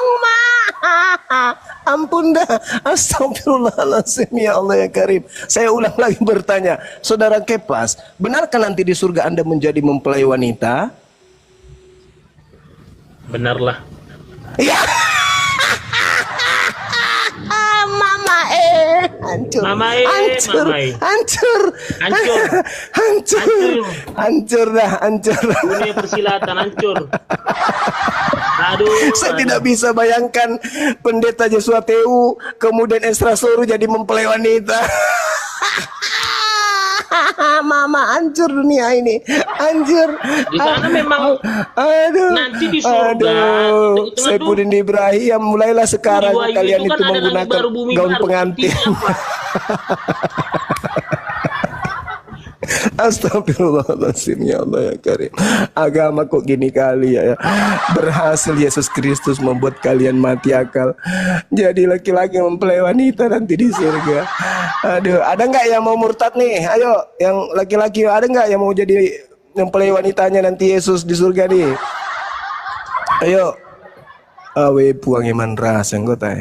rendah. Astagfirullahaladzim, ya Allah ya Karim. Saya ulang lagi bertanya, saudara Keplas, benarkah nanti di surga Anda menjadi mempelai wanita? Benarlah. Ya. Hancur. Mama Hancur. mama Hancur. Hancur. Hancur. Hancur dah, hancur. Dunia persilatan hancur. Aduh. Saya tidak bisa bayangkan pendeta Joshua Teu kemudian Esra Soru jadi mempelai wanita. Mama, hancur dunia ini, hancur. Di sana memang aduh, nanti di surga. aduh, Saifuddin Ibrahim, mulailah sekarang Wahyu kalian itu itu kan ada langit menggunakan baru, bumi gaun baru. pengantin. Artinya apa? Astagfirullahaladzim, ya Allah ya Karim. Agama kok gini kali ya. Berhasil Yesus Kristus membuat kalian mati akal. Jadi laki-laki mempelai wanita nanti di surga. Aduh, ada nggak yang mau murtad nih? Ayo, yang laki-laki ada nggak yang mau jadi mempelai wanitanya nanti Yesus di surga nih? Ayo. Awe puang iman rasa anggota.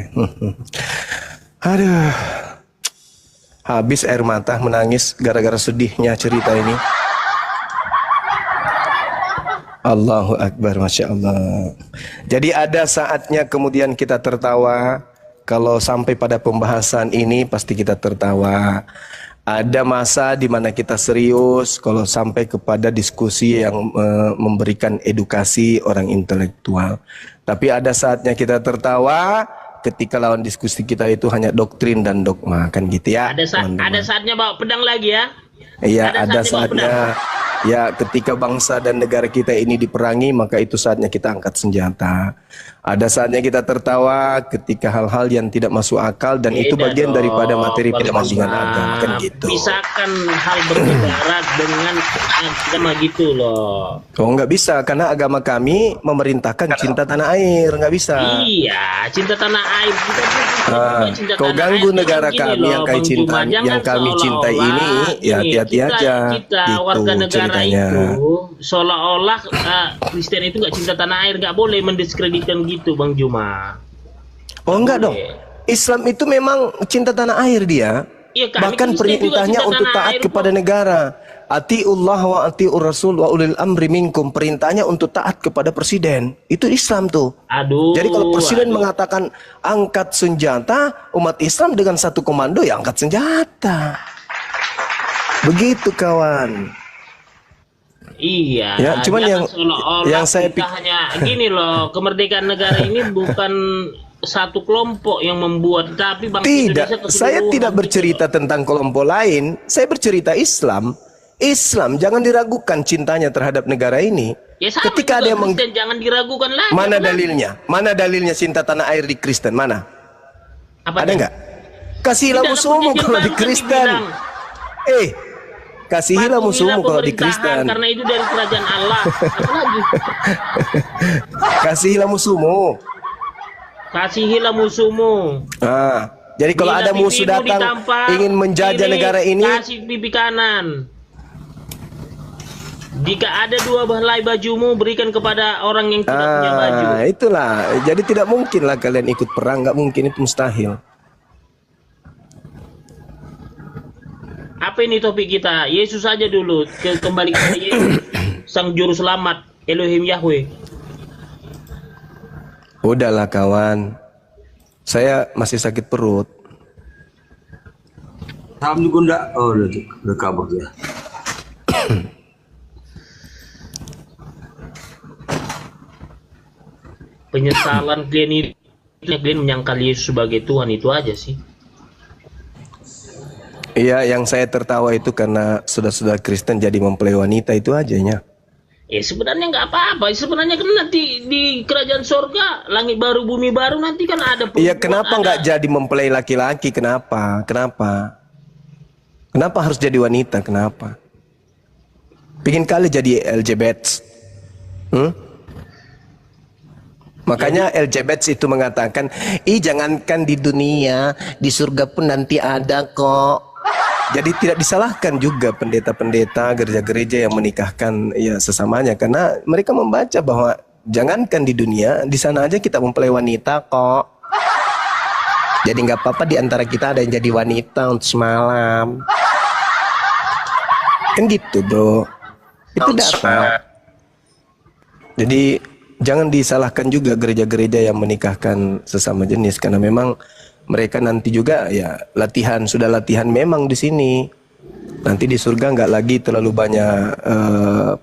Aduh. Habis air mata menangis gara-gara sedihnya cerita ini. Allahu Akbar, Masya Allah. Jadi ada saatnya kemudian kita tertawa. Kalau sampai pada pembahasan ini pasti kita tertawa. Ada masa di mana kita serius kalau sampai kepada diskusi yang memberikan edukasi orang intelektual. Tapi ada saatnya kita tertawa ketika lawan diskusi kita itu hanya doktrin dan dogma, kan gitu ya. Ada saatnya bawa pedang lagi ya. Iya, bawa ada pedang. saatnya. Ya, ketika bangsa dan negara kita ini diperangi, maka itu saatnya kita angkat senjata. Ada saatnya kita tertawa ketika hal-hal yang tidak masuk akal dan itu Beda bagian dong, daripada materi Bang pertandingan Juma. agama, kan gitu. Pisahkan hal bernegara dengan agama gitu loh. Oh, nggak bisa karena agama kami memerintahkan cinta tanah air, nggak bisa. Iya, cinta tanah air. Kita cinta Kau tanah ganggu air. negara Gini kami loh, yang Bang Juma, jangan yang kami cintai seolah-olah ini, ya hati-hati kita, aja. Kita Gitu warga negara ceritanya. itu seolah-olah Kristen itu nggak cinta tanah air, nggak boleh mendiskreditkan gitu, Bang Juma. Oh enggak dong. Islam itu memang cinta tanah air dia. Iya, kami Bahkan Kristen juga perintahnya cinta untuk tanah taat air kepada kok. negara. Atiullah wa atiur rasul wa ulil amri minkum. Perintahnya untuk taat kepada presiden. Itu Islam tuh. Aduh. Jadi kalau presiden aduh. mengatakan angkat senjata, umat Islam dengan satu komando ya angkat senjata. Begitu kawan. Iya, Ya, cuman jangan yang- seolah-olah yang saya kita hanya gini loh, kemerdekaan negara ini bukan satu kelompok yang membuat, tapi bangsa Indonesia Tidak, keseluruhan saya tidak gitu bercerita loh. tentang kelompok lain. Saya bercerita Islam. Islam jangan diragukan cintanya terhadap negara ini. Ya sama Ketika juga ada yang Kristen, jangan diragukan lagi. mana Kenapa? dalilnya? Mana dalilnya cinta tanah air di Kristen? Mana? Apa Ada nih? nggak? Kasihlah Di dalam musuhmu perjanjian kalau di baru kan Kristen. dibilang, Kasihilah patuhilah musuhmu kalau di pemerintahan, Kristen. karena itu dari kerajaan Allah. Apa lagi? Kasihilah musuhmu. Kasihilah musuhmu. Ah, jadi kalau Bila ada musuh pipimu datang ditampar ingin menjajah kiri, negara ini, kasih pipi kanan. Jika ada dua helai bajumu, berikan kepada orang yang tidak punya baju. itulah. Jadi tidak mungkin lah kalian ikut perang, nggak mungkin, itu mustahil. Apa ini topik kita? Yesus saja dulu. Kembali kepada Yesus, sang juru selamat, Elohim Yahweh. Udahlah kawan, saya masih sakit perut. Salam juga enggak? Oh, udah kabur ya. Penyesalan kalian ini, kalian menyangkal Yesus sebagai Tuhan, itu aja sih. Iya, yang saya tertawa itu karena saudara-saudara Kristen jadi mempelai wanita, itu ajanya. Sebenarnya nggak apa-apa. Sebenarnya kan nanti di kerajaan sorga, langit baru, bumi baru, nanti kan ada. Iya, kenapa nggak jadi mempelai laki-laki? Kenapa? Kenapa? Kenapa harus jadi wanita? Kenapa? Pingin kali jadi LGBT. Makanya LGBT itu mengatakan, jangankan di dunia, di surga pun nanti ada kok. Jadi tidak disalahkan juga pendeta-pendeta gereja-gereja yang menikahkan ya sesamanya, karena mereka membaca bahwa jangankan di dunia, di sana aja kita mempelai wanita kok. Jadi nggak apa-apa di antara kita ada yang jadi wanita untuk semalam. Kan gitu bro. Itu data. Jadi jangan disalahkan juga gereja-gereja yang menikahkan sesama jenis, karena memang mereka nanti juga ya latihan, sudah latihan memang di sini. Nanti di surga nggak lagi terlalu banyak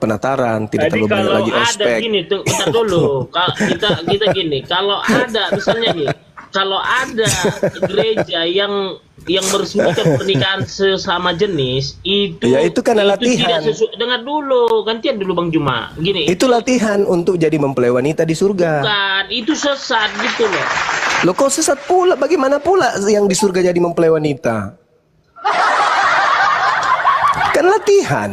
penataran, tidak terlalu banyak lagi ada ospek. gini, bentar dulu. Kita gini, kalau ada misalnya nih, kalau ada gereja yang meresmikan pernikahan sesama jenis itu, Ya, itu karena latihan. tidak sesuai. Dengar dulu, gantian dulu Bang Juma. Gini, Itu latihan untuk jadi mempelai wanita di surga. bukan, itu sesat gitu loh. Loh kok sesat pula? Bagaimana pula yang di surga jadi mempelai wanita? Kan latihan.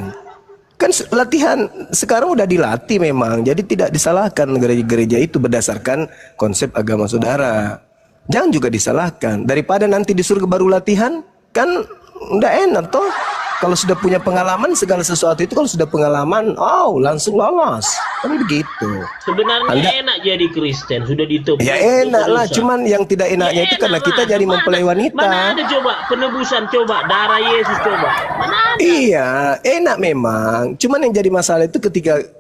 Kan latihan sekarang udah dilatih memang. Jadi tidak disalahkan gereja-gereja itu berdasarkan konsep agama saudara. Jangan juga disalahkan. Daripada nanti di surga baru latihan, kan udah enak toh. Kalau sudah punya pengalaman segala sesuatu itu, kalau sudah pengalaman, langsung lolos. Kan begitu. Sebenarnya enak jadi Kristen, sudah ditebus. Ya enak lah, cuman yang tidak enaknya itu karena kita jadi mempelai wanita. Mana ada coba penebusan, coba darah Yesus, coba. Mana ada? Iya, enak memang. Cuman yang jadi masalah itu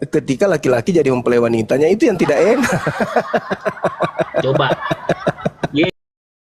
ketika laki-laki jadi mempelai wanitanya, itu yang tidak enak. Coba